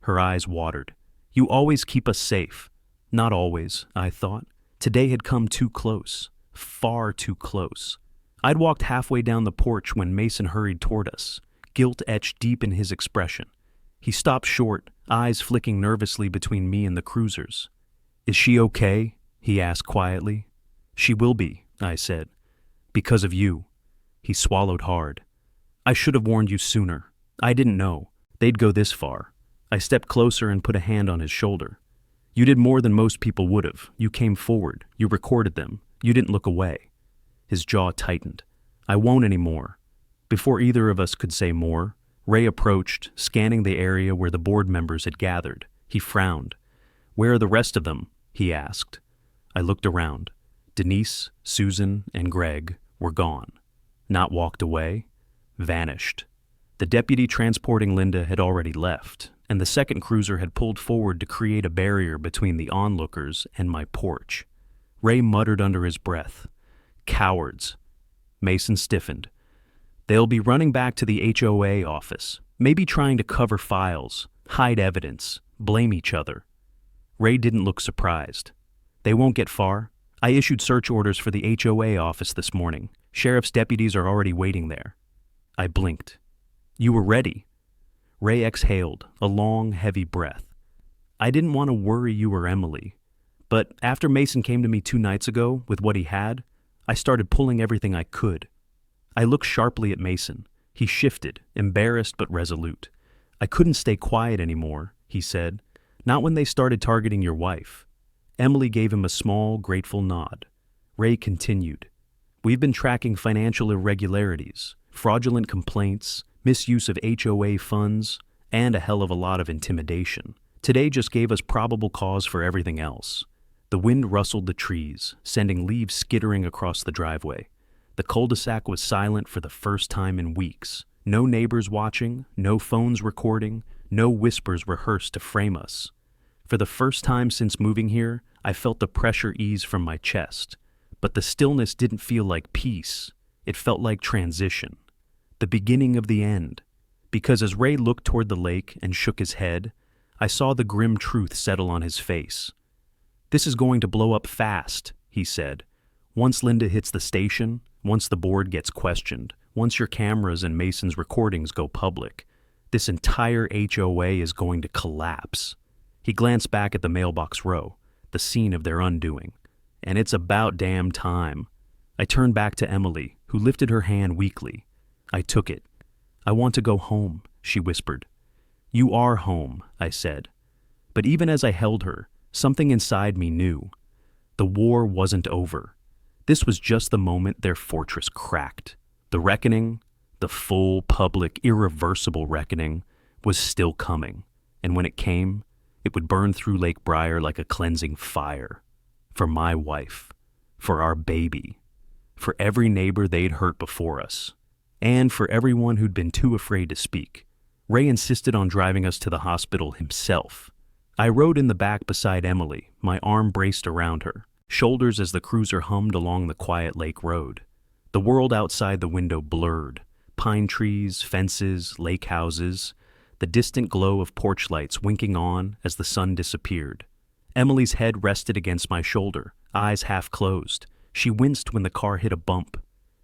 Her eyes watered. You always keep us safe. Not always, I thought. Today had come too close. Far too close. I'd walked halfway down the porch when Mason hurried toward us, guilt etched deep in his expression. He stopped short, eyes flicking nervously between me and the cruisers. Is she okay? He asked quietly. She will be, I said. Because of you. He swallowed hard. I should have warned you sooner. I didn't know. They'd go this far. I stepped closer and put a hand on his shoulder. You did more than most people would have. You came forward. You recorded them. You didn't look away. His jaw tightened. I won't anymore. Before either of us could say more, Ray approached, scanning the area where the board members had gathered. He frowned. Where are the rest of them? He asked. I looked around. Denise, Susan, and Greg were gone. Not walked away, vanished. The deputy transporting Linda had already left, and the second cruiser had pulled forward to create a barrier between the onlookers and my porch. Ray muttered under his breath. Cowards. Mason stiffened. They'll be running back to the HOA office, maybe trying to cover files, hide evidence, blame each other. Ray didn't look surprised. They won't get far. I issued search orders for the HOA office this morning. Sheriff's deputies are already waiting there. I blinked. You were ready. Ray exhaled, a long, heavy breath. I didn't want to worry you or Emily, but after Mason came to me 2 nights ago with what he had, I started pulling everything I could. I looked sharply at Mason. He shifted, embarrassed but resolute. I couldn't stay quiet anymore, he said. Not when they started targeting your wife. Emily gave him a small, grateful nod. Ray continued. We've been tracking financial irregularities, fraudulent complaints, misuse of HOA funds, and a hell of a lot of intimidation. Today just gave us probable cause for everything else. The wind rustled the trees, sending leaves skittering across the driveway. The cul-de-sac was silent for the first time in weeks. No neighbors watching, no phones recording, no whispers rehearsed to frame us. For the first time since moving here, I felt the pressure ease from my chest. But the stillness didn't feel like peace. It felt like transition. The beginning of the end. Because as Ray looked toward the lake and shook his head, I saw the grim truth settle on his face. This is going to blow up fast, he said. Once Linda hits the station, once the board gets questioned, once your cameras and Mason's recordings go public, this entire HOA is going to collapse. He glanced back at the mailbox row, the scene of their undoing. And it's about damn time. I turned back to Emily, who lifted her hand weakly. I took it. I want to go home, she whispered. You are home, I said. But even as I held her, something inside me knew. The war wasn't over. This was just the moment their fortress cracked. The reckoning, the full, public, irreversible reckoning, was still coming. And when it came, it would burn through Lake Briar like a cleansing fire. For my wife. For our baby. For every neighbor they'd hurt before us. And for everyone who'd been too afraid to speak. Ray insisted on driving us to the hospital himself. I rode in the back beside Emily, my arm braced around her, shoulders as the cruiser hummed along the quiet lake road. The world outside the window blurred. Pine trees, fences, lake houses. the distant glow of porch lights winking on as the sun disappeared. Emily's head rested against my shoulder, eyes half closed. She winced when the car hit a bump.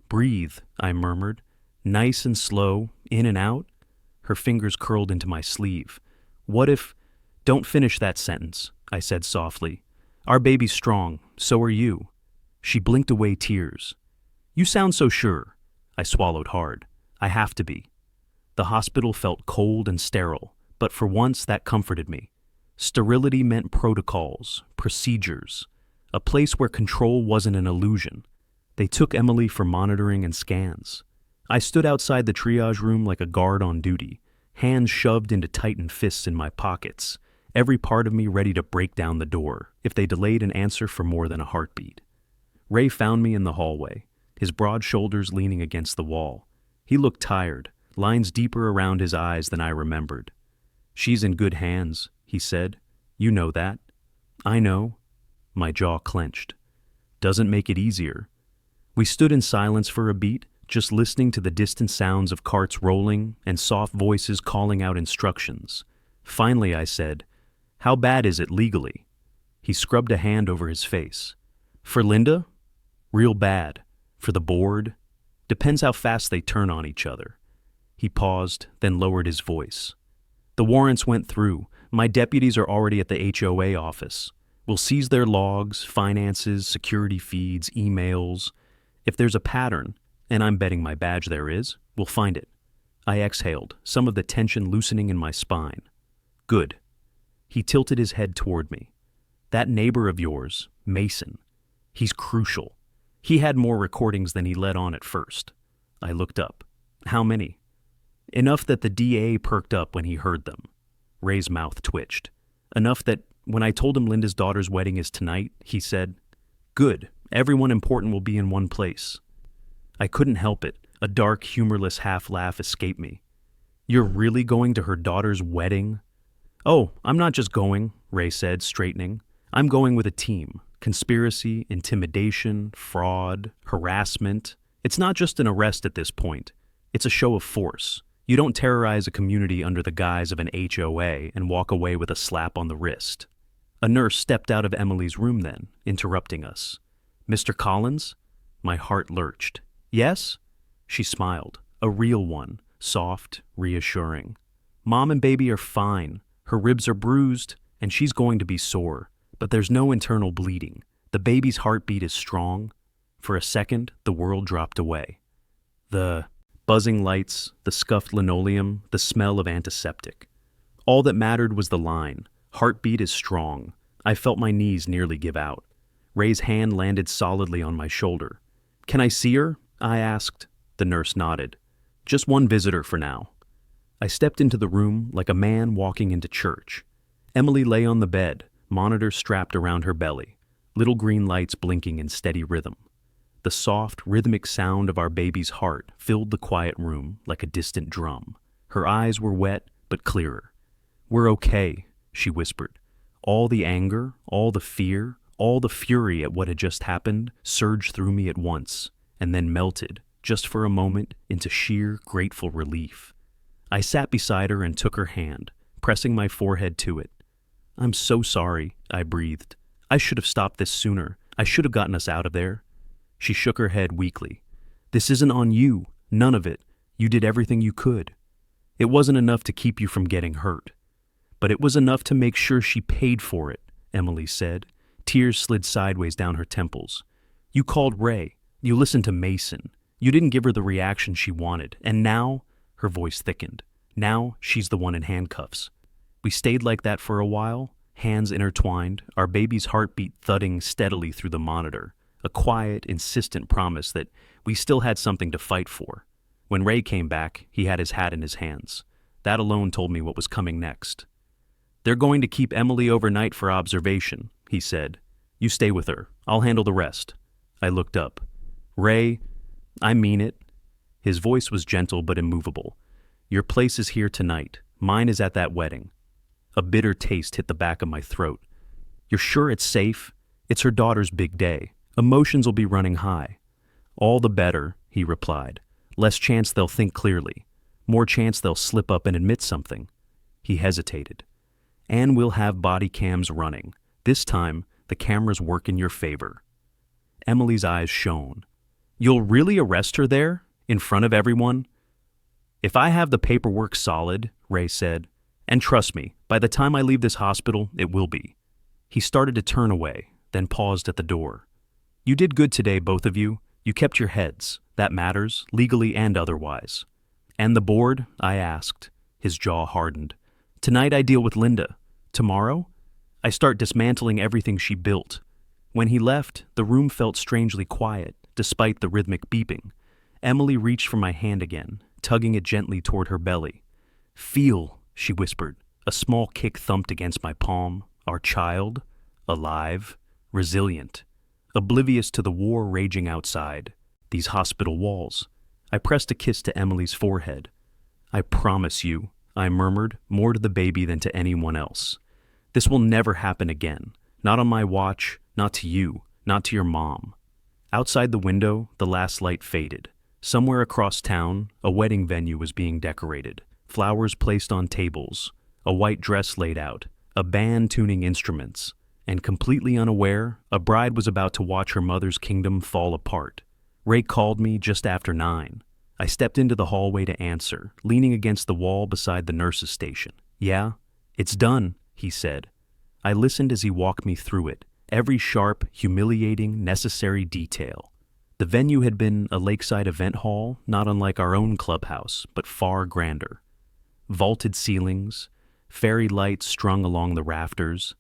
"Breathe," I murmured. "Nice and slow, in and out." Her fingers curled into my sleeve. "What if—" "Don't finish that sentence," I said softly. "Our baby's strong, so are you." She blinked away tears. "You sound so sure." I swallowed hard. "I have to be." The hospital felt cold and sterile, but for once that comforted me. Sterility meant protocols, procedures, a place where control wasn't an illusion. They took Emily for monitoring and scans. I stood outside the triage room like a guard on duty, hands shoved into tightened fists in my pockets, every part of me ready to break down the door if they delayed an answer for more than a heartbeat. Ray found me in the hallway, his broad shoulders leaning against the wall. He looked tired, lines deeper around his eyes than I remembered. "She's in good hands," he said. "You know that." "I know." My jaw clenched. "Doesn't make it easier." We stood in silence for a beat, just listening to the distant sounds of carts rolling and soft voices calling out instructions. Finally I said, "How bad is it legally?" He scrubbed a hand over his face. "For Linda? Real bad. For the board? Depends how fast they turn on each other." He paused, then lowered his voice. "The warrants went through. My deputies are already at the HOA office. We'll seize their logs, finances, security feeds, emails. If there's a pattern, and I'm betting my badge there is, we'll find it." I exhaled, some of the tension loosening in my spine. "Good." He tilted his head toward me. "That neighbor of yours, Mason, he's crucial. He had more recordings than he let on at first." I looked up. "How many?" "Enough that the DA perked up when he heard them." Ray's mouth twitched. "Enough that when I told him Linda's daughter's wedding is tonight, he said, 'Good, everyone important will be in one place.'" I couldn't help it. A dark, humorless half-laugh escaped me. "You're really going to her daughter's wedding?" "Oh, I'm not just going," Ray said, straightening. "I'm going with a team. Conspiracy, intimidation, fraud, harassment. It's not just an arrest at this point. It's a show of force. You don't terrorize a community under the guise of an HOA and walk away with a slap on the wrist." A nurse stepped out of Emily's room then, interrupting us. "Mr. Collins?" My heart lurched. "Yes?" She smiled, a real one, soft, reassuring. "Mom and baby are fine. Her ribs are bruised, and she's going to be sore. But there's no internal bleeding. The baby's heartbeat is strong." For a second, the world dropped away. The buzzing lights, the scuffed linoleum, the smell of antiseptic. All that mattered was the line, "Heartbeat is strong." I felt my knees nearly give out. Ray's hand landed solidly on my shoulder. "Can I see her?" I asked. The nurse nodded. "Just one visitor for now." I stepped into the room like a man walking into church. Emily lay on the bed, monitor strapped around her belly, little green lights blinking in steady rhythm. The soft, rhythmic sound of our baby's heart filled the quiet room like a distant drum. Her eyes were wet, but clearer. "We're okay," she whispered. All the anger, all the fear, all the fury at what had just happened surged through me at once, and then melted, just for a moment, into sheer, grateful relief. I sat beside her and took her hand, pressing my forehead to it. "I'm so sorry," I breathed. "I should have stopped this sooner. I should have gotten us out of there." She shook her head weakly. "This isn't on you. None of it. You did everything you could. It wasn't enough to keep you from getting hurt. But it was enough to make sure she paid for it," Emily said. Tears slid sideways down her temples. "You called Ray. You listened to Mason. You didn't give her the reaction she wanted. And now," her voice thickened, "now she's the one in handcuffs." We stayed like that for a while, hands intertwined, our baby's heartbeat thudding steadily through the monitor, a quiet, insistent promise that we still had something to fight for. When Ray came back, he had his hat in his hands. That alone told me what was coming next. "They're going to keep Emily overnight for observation," he said. "You stay with her. I'll handle the rest." I looked up. "Ray, I mean it." His voice was gentle but immovable. "Your place is here tonight. Mine is at that wedding." A bitter taste hit the back of my throat. "You're sure it's safe? It's her daughter's big day. Emotions will be running high." "All the better," he replied. "Less chance they'll think clearly. More chance they'll slip up and admit something." He hesitated. "And we'll have body cams running. This time, the cameras work in your favor." Emily's eyes shone. "You'll really arrest her there? In front of everyone?" "If I have the paperwork solid," Ray said. "And trust me, by the time I leave this hospital, it will be." He started to turn away, then paused at the door. "You did good today, both of you. You kept your heads. That matters, legally and otherwise." "And the board?" I asked. His jaw hardened. "Tonight I deal with Linda. Tomorrow? I start dismantling everything she built." When he left, the room felt strangely quiet, despite the rhythmic beeping. Emily reached for my hand again, tugging it gently toward her belly. "Feel," she whispered. A small kick thumped against my palm. Our child, alive, resilient, oblivious to the war raging outside, these hospital walls. I pressed a kiss to Emily's forehead. "I promise you," I murmured, more to the baby than to anyone else. "This will never happen again. Not on my watch, not to you, not to your mom." Outside the window, the last light faded. Somewhere across town, a wedding venue was being decorated. Flowers placed on tables, a white dress laid out, a band tuning instruments, and completely unaware, a bride was about to watch her mother's kingdom fall apart. Ray called me just after 9. I stepped into the hallway to answer, leaning against the wall beside the nurse's station. "Yeah, it's done," he said. I listened as he walked me through it, every sharp, humiliating, necessary detail. The venue had been a lakeside event hall, not unlike our own clubhouse, but far grander. Vaulted ceilings, fairy lights strung along the rafters,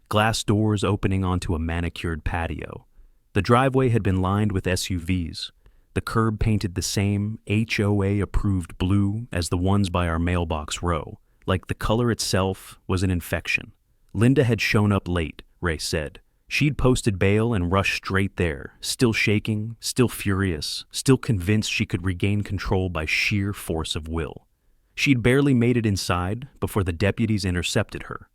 glass doors opening onto a manicured patio. The driveway had been lined with SUVs, the curb painted the same HOA-approved blue as the ones by our mailbox row, like the color itself was an infection. Linda had shown up late, Ray said. She'd posted bail and rushed straight there, still shaking, still furious, still convinced she could regain control by sheer force of will. She'd barely made it inside before the deputies intercepted her.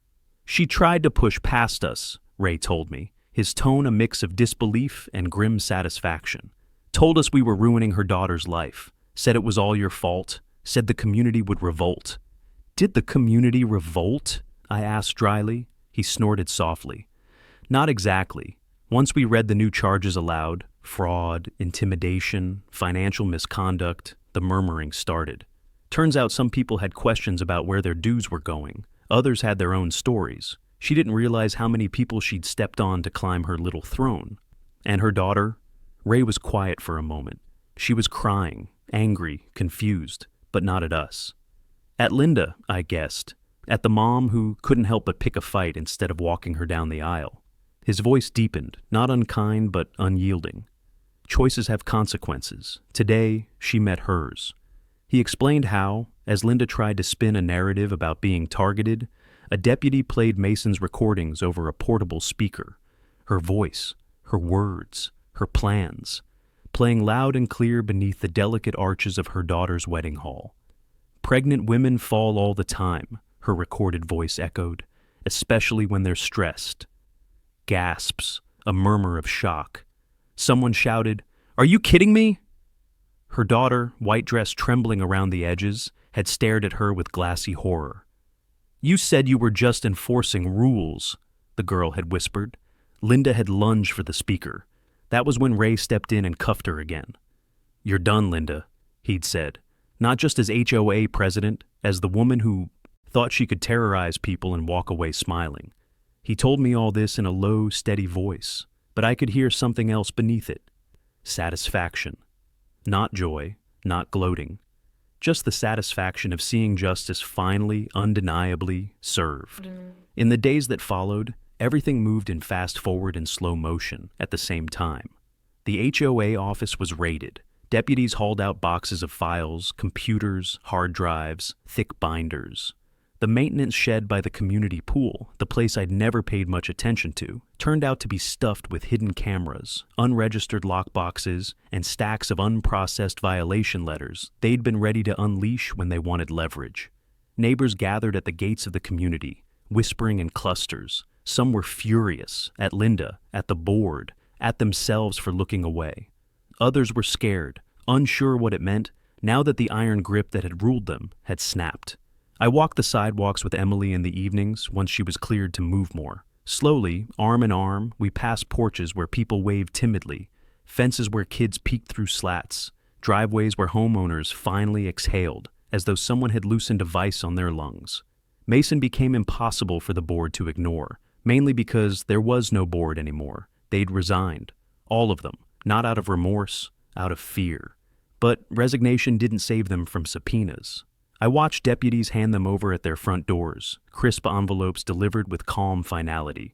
"She tried to push past us," Ray told me, his tone a mix of disbelief and grim satisfaction. "Told us we were ruining her daughter's life, said it was all your fault, said the community would revolt." "Did the community revolt?" I asked dryly. He snorted softly. "Not exactly. Once we read the new charges aloud, fraud, intimidation, financial misconduct, the murmuring started. Turns out some people had questions about where their dues were going. Others had their own stories. She didn't realize how many people she'd stepped on to climb her little throne. And her daughter?" Ray was quiet for a moment. She was crying, angry, confused, but not at us. "At Linda, I guessed. At the mom who couldn't help but pick a fight instead of walking her down the aisle." His voice deepened, not unkind but unyielding. "Choices have consequences. Today, she met hers." He explained how, as Linda tried to spin a narrative about being targeted, a deputy played Mason's recordings over a portable speaker. Her voice, her words, her plans, playing loud and clear beneath the delicate arches of her daughter's wedding hall. "Pregnant women fall all the time," her recorded voice echoed, "especially when they're stressed." Gasps, a murmur of shock. Someone shouted, "Are you kidding me?" Her daughter, white dress trembling around the edges, had stared at her with glassy horror. "You said you were just enforcing rules," the girl had whispered. Linda had lunged for the speaker. That was when Ray stepped in and cuffed her again. "You're done, Linda," he'd said, not just as HOA president, as the woman who thought she could terrorize people and walk away smiling. He told me all this in a low, steady voice, but I could hear something else beneath it. Satisfaction. Not joy, not gloating. Just the satisfaction of seeing justice finally, undeniably served. In the days that followed, everything moved in fast-forward and slow motion at the same time. The HOA office was raided. Deputies hauled out boxes of files, computers, hard drives, thick binders. The maintenance shed by the community pool, the place I'd never paid much attention to, turned out to be stuffed with hidden cameras, unregistered lockboxes, and stacks of unprocessed violation letters they'd been ready to unleash when they wanted leverage. Neighbors gathered at the gates of the community, whispering in clusters. Some were furious, at Linda, at the board, at themselves for looking away. Others were scared, unsure what it meant, now that the iron grip that had ruled them had snapped. I walked the sidewalks with Emily in the evenings once she was cleared to move more. Slowly, arm in arm, we passed porches where people waved timidly, fences where kids peeked through slats, driveways where homeowners finally exhaled, as though someone had loosened a vice on their lungs. Mason became impossible for the board to ignore, mainly because there was no board anymore. They'd resigned. All of them. Not out of remorse, out of fear. But resignation didn't save them from subpoenas. I watched deputies hand them over at their front doors, crisp envelopes delivered with calm finality.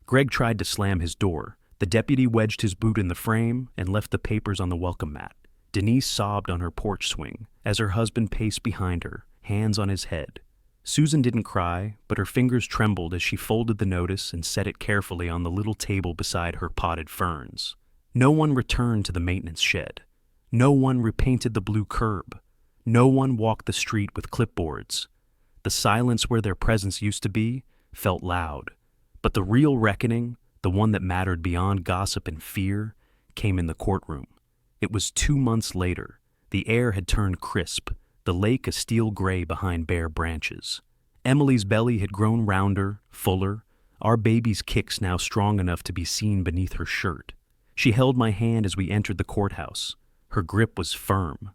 Greg tried to slam his door. The deputy wedged his boot in the frame and left the papers on the welcome mat. Denise sobbed on her porch swing as her husband paced behind her, hands on his head. Susan didn't cry, but her fingers trembled as she folded the notice and set it carefully on the little table beside her potted ferns. No one returned to the maintenance shed. No one repainted the blue curb. No one walked the street with clipboards. The silence where their presence used to be felt loud. But the real reckoning, the one that mattered beyond gossip and fear, came in the courtroom. It was 2 months later. The air had turned crisp, the lake a steel gray behind bare branches. Emily's belly had grown rounder, fuller, our baby's kicks now strong enough to be seen beneath her shirt. She held my hand as we entered the courthouse. Her grip was firm.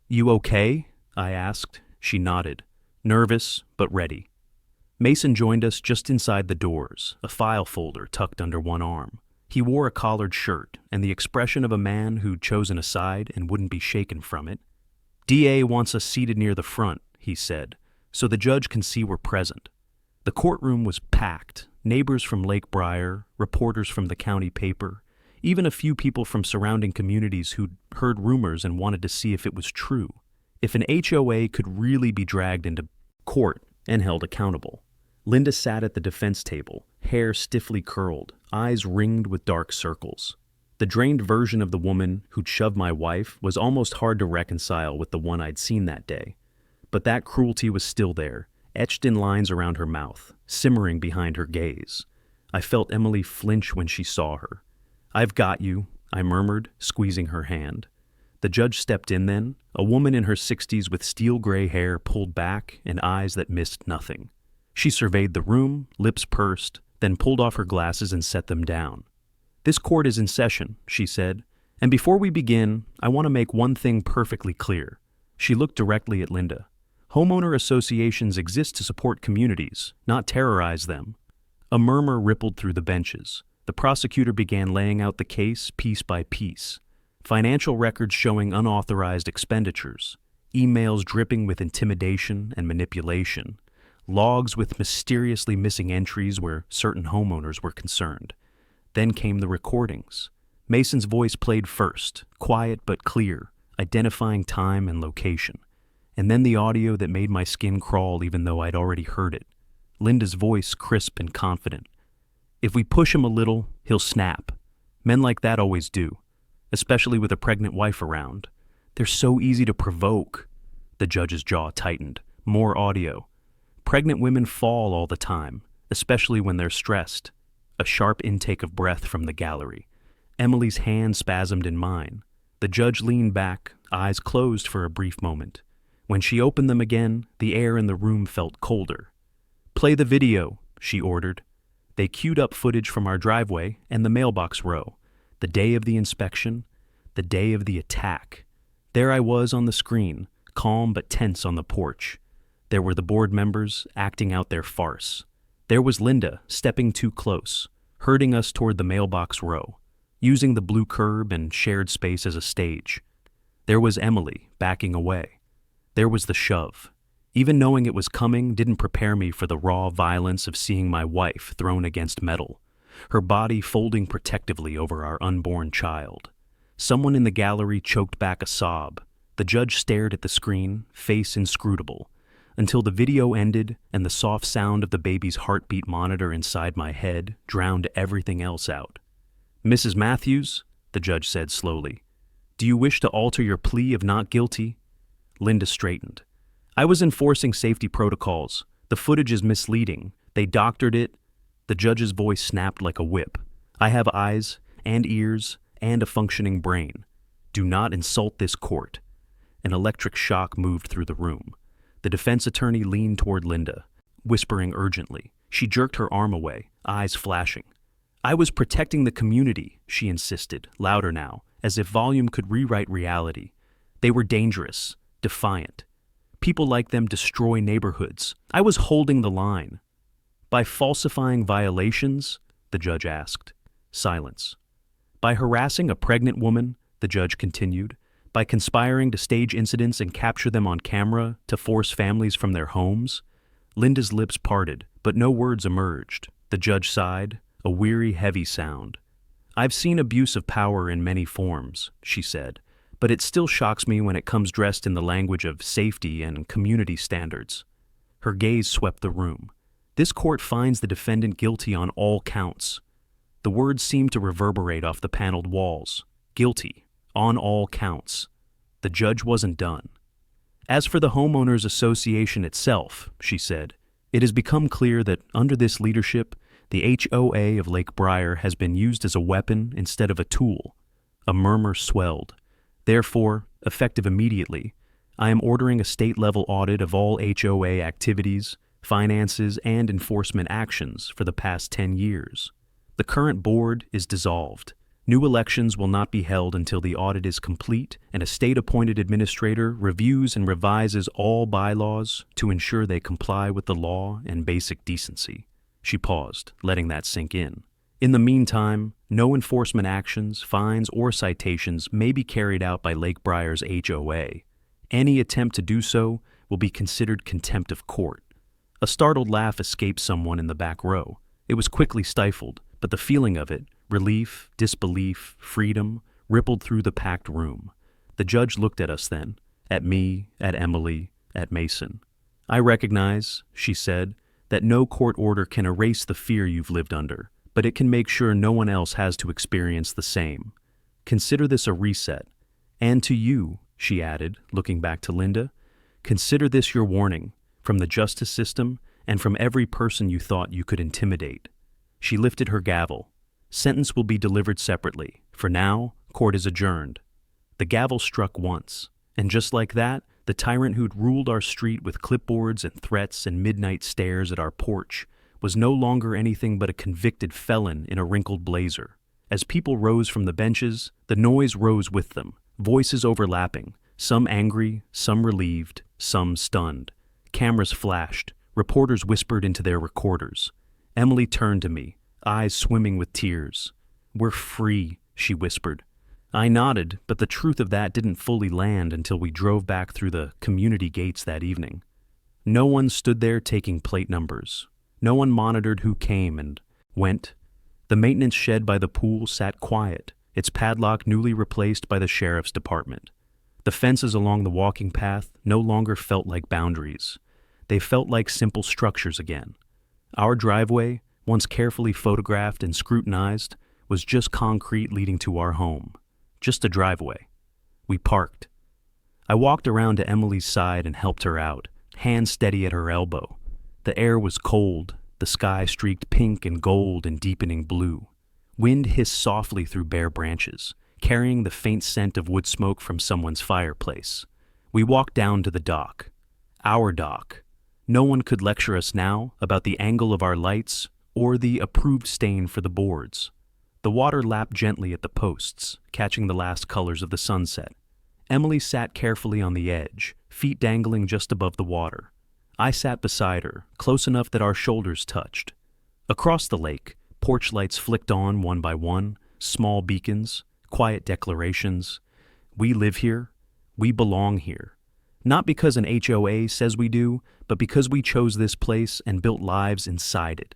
"You okay?" I asked. She nodded, nervous but ready. Mason joined us just inside the doors, a file folder tucked under one arm. He wore a collared shirt and the expression of a man who'd chosen a side and wouldn't be shaken from it. "DA wants us seated near the front," he said, "so the judge can see we're present." The courtroom was packed, neighbors from Lake Briar, reporters from the county paper, even a few people from surrounding communities who'd heard rumors and wanted to see if it was true, if an HOA could really be dragged into court and held accountable. Linda sat at the defense table, hair stiffly curled, eyes ringed with dark circles. The drained version of the woman who'd shoved my wife was almost hard to reconcile with the one I'd seen that day. But that cruelty was still there, etched in lines around her mouth, simmering behind her gaze. I felt Emily flinch when she saw her. "I've got you," I murmured, squeezing her hand. The judge stepped in then, a woman in her 60s with steel-gray hair pulled back and eyes that missed nothing. She surveyed the room, lips pursed, then pulled off her glasses and set them down. "This court is in session," she said, "and before we begin, I want to make one thing perfectly clear." She looked directly at Linda. "Homeowner associations exist to support communities, not terrorize them." A murmur rippled through the benches. The prosecutor began laying out the case piece by piece. Financial records showing unauthorized expenditures, emails dripping with intimidation and manipulation, logs with mysteriously missing entries where certain homeowners were concerned. Then came the recordings. Mason's voice played first, quiet but clear, identifying time and location. And then the audio that made my skin crawl even though I'd already heard it. Linda's voice crisp and confident. "If we push him a little, he'll snap. Men like that always do, especially with a pregnant wife around. They're so easy to provoke." The judge's jaw tightened. More audio. "Pregnant women fall all the time, especially when they're stressed." A sharp intake of breath from the gallery. Emily's hand spasmed in mine. The judge leaned back, eyes closed for a brief moment. When she opened them again, the air in the room felt colder. "Play the video," she ordered. They queued up footage from our driveway and the mailbox row, the day of the inspection, the day of the attack. There I was on the screen, calm but tense on the porch. There were the board members acting out their farce. There was Linda stepping too close, herding us toward the mailbox row, using the blue curb and shared space as a stage. There was Emily backing away. There was the shove. Even knowing it was coming didn't prepare me for the raw violence of seeing my wife thrown against metal, her body folding protectively over our unborn child. Someone in the gallery choked back a sob. The judge stared at the screen, face inscrutable, until the video ended and the soft sound of the baby's heartbeat monitor inside my head drowned everything else out. "Mrs. Matthews," the judge said slowly, "do you wish to alter your plea of not guilty?" Linda straightened. "I was enforcing safety protocols. The footage is misleading. They doctored it." The judge's voice snapped like a whip. "I have eyes and ears and a functioning brain. Do not insult this court." An electric shock moved through the room. The defense attorney leaned toward Linda, whispering urgently. She jerked her arm away, eyes flashing. I was protecting the community, she insisted, louder now, as if volume could rewrite reality. They were dangerous, defiant. People like them destroy neighborhoods. I was holding the line. By falsifying violations? The judge asked. Silence. By harassing a pregnant woman? The judge continued. By conspiring to stage incidents and capture them on camera to force families from their homes? Linda's lips parted, but no words emerged. The judge sighed, a weary, heavy sound. I've seen abuse of power in many forms, she said, but it still shocks me when it comes dressed in the language of safety and community standards. Her gaze swept the room. This court finds the defendant guilty on all counts. The words seemed to reverberate off the paneled walls. Guilty, on all counts. The judge wasn't done. As for the homeowners association itself, she said, it has become clear that under this leadership, the HOA of Lake Briar has been used as a weapon instead of a tool. A murmur swelled. Therefore, effective immediately, I am ordering a state-level audit of all HOA activities, finances, and enforcement actions for the past 10 years. The current board is dissolved. New elections will not be held until the audit is complete, and a state-appointed administrator reviews and revises all bylaws to ensure they comply with the law and basic decency. She paused, letting that sink in. In the meantime, no enforcement actions, fines, or citations may be carried out by Lake Briar's HOA. Any attempt to do so will be considered contempt of court. A startled laugh escaped someone in the back row. It was quickly stifled, but the feeling of it, relief, disbelief, freedom, rippled through the packed room. The judge looked at us then, at me, at Emily, at Mason. I recognize, she said, that no court order can erase the fear you've lived under, but it can make sure no one else has to experience the same. Consider this a reset. And to you, she added, looking back to Linda, consider this your warning, from the justice system and from every person you thought you could intimidate. She lifted her gavel. Sentence will be delivered separately. For now, court is adjourned. The gavel struck once, and just like that, the tyrant who'd ruled our street with clipboards and threats and midnight stares at our porch was no longer anything but a convicted felon in a wrinkled blazer. As people rose from the benches, the noise rose with them, voices overlapping, some angry, some relieved, some stunned. Cameras flashed, reporters whispered into their recorders. Emily turned to me, eyes swimming with tears. We're free, she whispered. I nodded, but the truth of that didn't fully land until we drove back through the community gates that evening. No one stood there taking plate numbers. No one monitored who came and went. The maintenance shed by the pool sat quiet, its padlock newly replaced by the sheriff's department. The fences along the walking path no longer felt like boundaries. They felt like simple structures again. Our driveway, once carefully photographed and scrutinized, was just concrete leading to our home. Just a driveway. We parked. I walked around to Emily's side and helped her out, hand steady at her elbow. The air was cold, the sky streaked pink and gold and deepening blue. Wind hissed softly through bare branches, carrying the faint scent of wood smoke from someone's fireplace. We walked down to the dock. Our dock. No one could lecture us now about the angle of our lights or the approved stain for the boards. The water lapped gently at the posts, catching the last colors of the sunset. Emily sat carefully on the edge, feet dangling just above the water. I sat beside her, close enough that our shoulders touched. Across the lake, porch lights flicked on one by one, small beacons, quiet declarations. We live here. We belong here. Not because an HOA says we do, but because we chose this place and built lives inside it.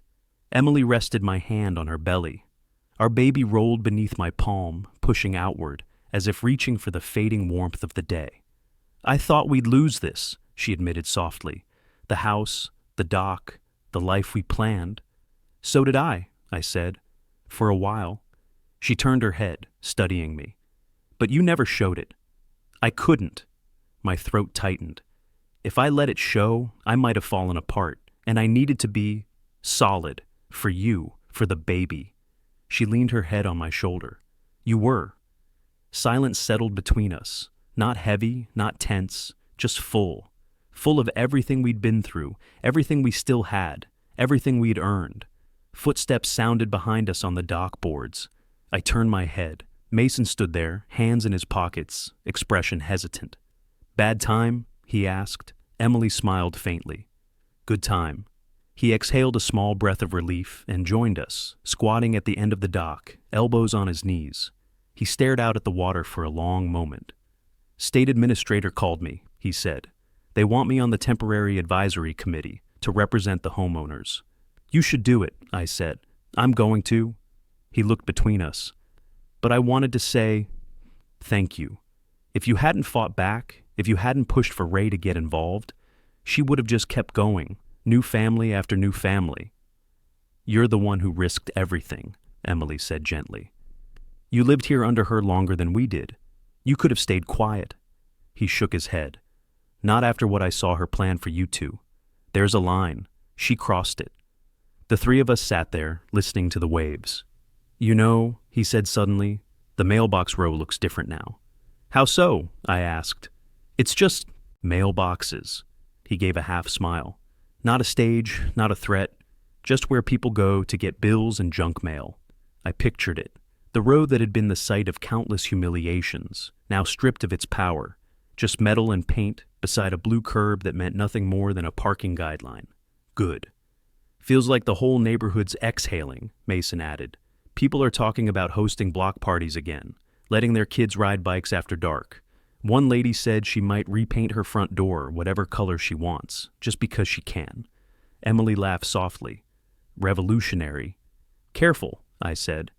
Emily rested my hand on her belly. Our baby rolled beneath my palm, pushing outward, as if reaching for the fading warmth of the day. I thought we'd lose this, she admitted softly. The house, the dock, the life we planned. So did I said. For a while. She turned her head, studying me. But you never showed it. I couldn't. My throat tightened. If I let it show, I might have fallen apart, and I needed to be solid, for you, for the baby. She leaned her head on my shoulder. You were. Silence settled between us, not heavy, not tense, just full full of everything we'd been through, everything we still had, everything we'd earned. Footsteps sounded behind us on the dock boards. I turned my head. Mason stood there, hands in his pockets, expression hesitant. "Bad time?" he asked. Emily smiled faintly. "Good time." He exhaled a small breath of relief and joined us, squatting at the end of the dock, elbows on his knees. He stared out at the water for a long moment. "State administrator called me," he said. "They want me on the temporary advisory committee to represent the homeowners." "You should do it," I said. "I'm going to." He looked between us. "But I wanted to say thank you. If you hadn't fought back, if you hadn't pushed for Ray to get involved, she would have just kept going, new family after new family." "You're the one who risked everything," Emily said gently. "You lived here under her longer than we did. You could have stayed quiet." He shook his head. "Not after what I saw her plan for you two. There's a line. She crossed it." The three of us sat there, listening to the waves. "You know," he said suddenly, "the mailbox row looks different now." "How so?" I asked. "It's just mailboxes." He gave a half smile. "Not a stage, not a threat, just where people go to get bills and junk mail." I pictured it. The row that had been the site of countless humiliations, now stripped of its power, just metal and paint beside a blue curb that meant nothing more than a parking guideline. Good. "Feels like the whole neighborhood's exhaling," Mason added. "People are talking about hosting block parties again, letting their kids ride bikes after dark. One lady said she might repaint her front door whatever color she wants, just because she can." Emily laughed softly. "Revolutionary." "Careful," I said.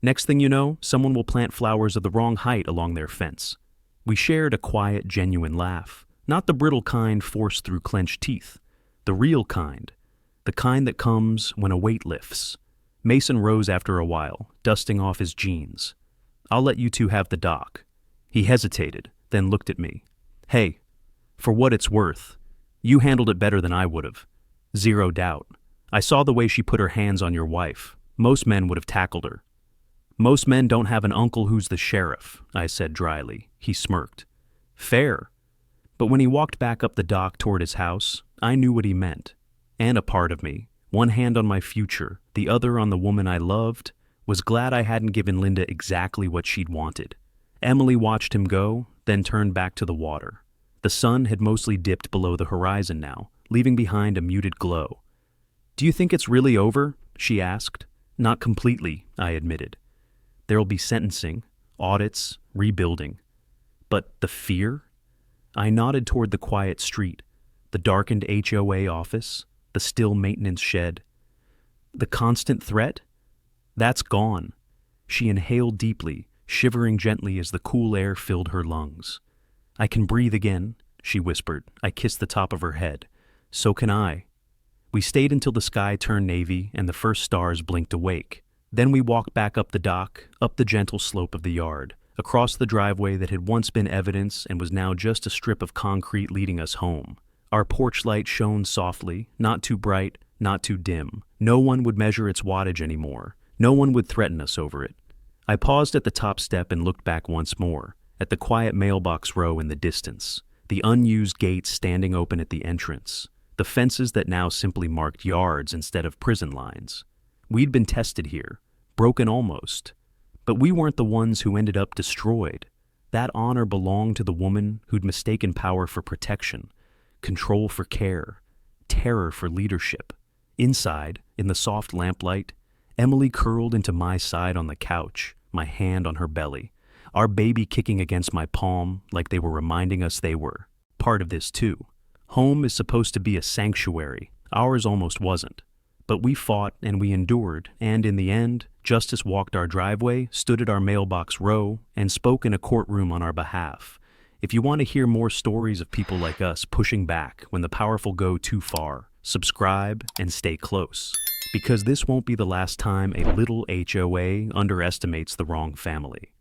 "Next thing you know, someone will plant flowers of the wrong height along their fence." We shared a quiet, genuine laugh, not the brittle kind forced through clenched teeth, the real kind, the kind that comes when a weight lifts. Mason rose after a while, dusting off his jeans. "I'll let you two have the dock." He hesitated, then looked at me. "Hey, for what it's worth, you handled it better than I would have. Zero doubt. I saw the way she put her hands on your wife. Most men would have tackled her." "Most men don't have an uncle who's the sheriff," I said dryly. He smirked. "Fair." But when he walked back up the dock toward his house, I knew what he meant. And a part of me, one hand on my future, the other on the woman I loved, was glad I hadn't given Linda exactly what she'd wanted. Emily watched him go, then turned back to the water. The sun had mostly dipped below the horizon now, leaving behind a muted glow. "Do you think it's really over?" she asked. "Not completely," I admitted. "There'll be sentencing, audits, rebuilding. But the fear?" I nodded toward the quiet street, the darkened HOA office, the still maintenance shed. "The constant threat? That's gone." She inhaled deeply, shivering gently as the cool air filled her lungs. "I can breathe again," she whispered. I kissed the top of her head. "So can I." We stayed until the sky turned navy and the first stars blinked awake. Then we walked back up the dock, up the gentle slope of the yard, across the driveway that had once been evidence and was now just a strip of concrete leading us home. Our porch light shone softly, not too bright, not too dim. No one would measure its wattage anymore. No one would threaten us over it. I paused at the top step and looked back once more, at the quiet mailbox row in the distance, the unused gates standing open at the entrance, the fences that now simply marked yards instead of prison lines. We'd been tested here, broken almost. But we weren't the ones who ended up destroyed. That honor belonged to the woman who'd mistaken power for protection, control for care, terror for leadership. Inside, in the soft lamplight, Emily curled into my side on the couch, my hand on her belly, our baby kicking against my palm like they were reminding us they were part of this too. Home is supposed to be a sanctuary. Ours almost wasn't. But we fought and we endured, and in the end, justice walked our driveway, stood at our mailbox row, and spoke in a courtroom on our behalf. If you want to hear more stories of people like us pushing back when the powerful go too far, subscribe and stay close. Because this won't be the last time a little HOA underestimates the wrong family.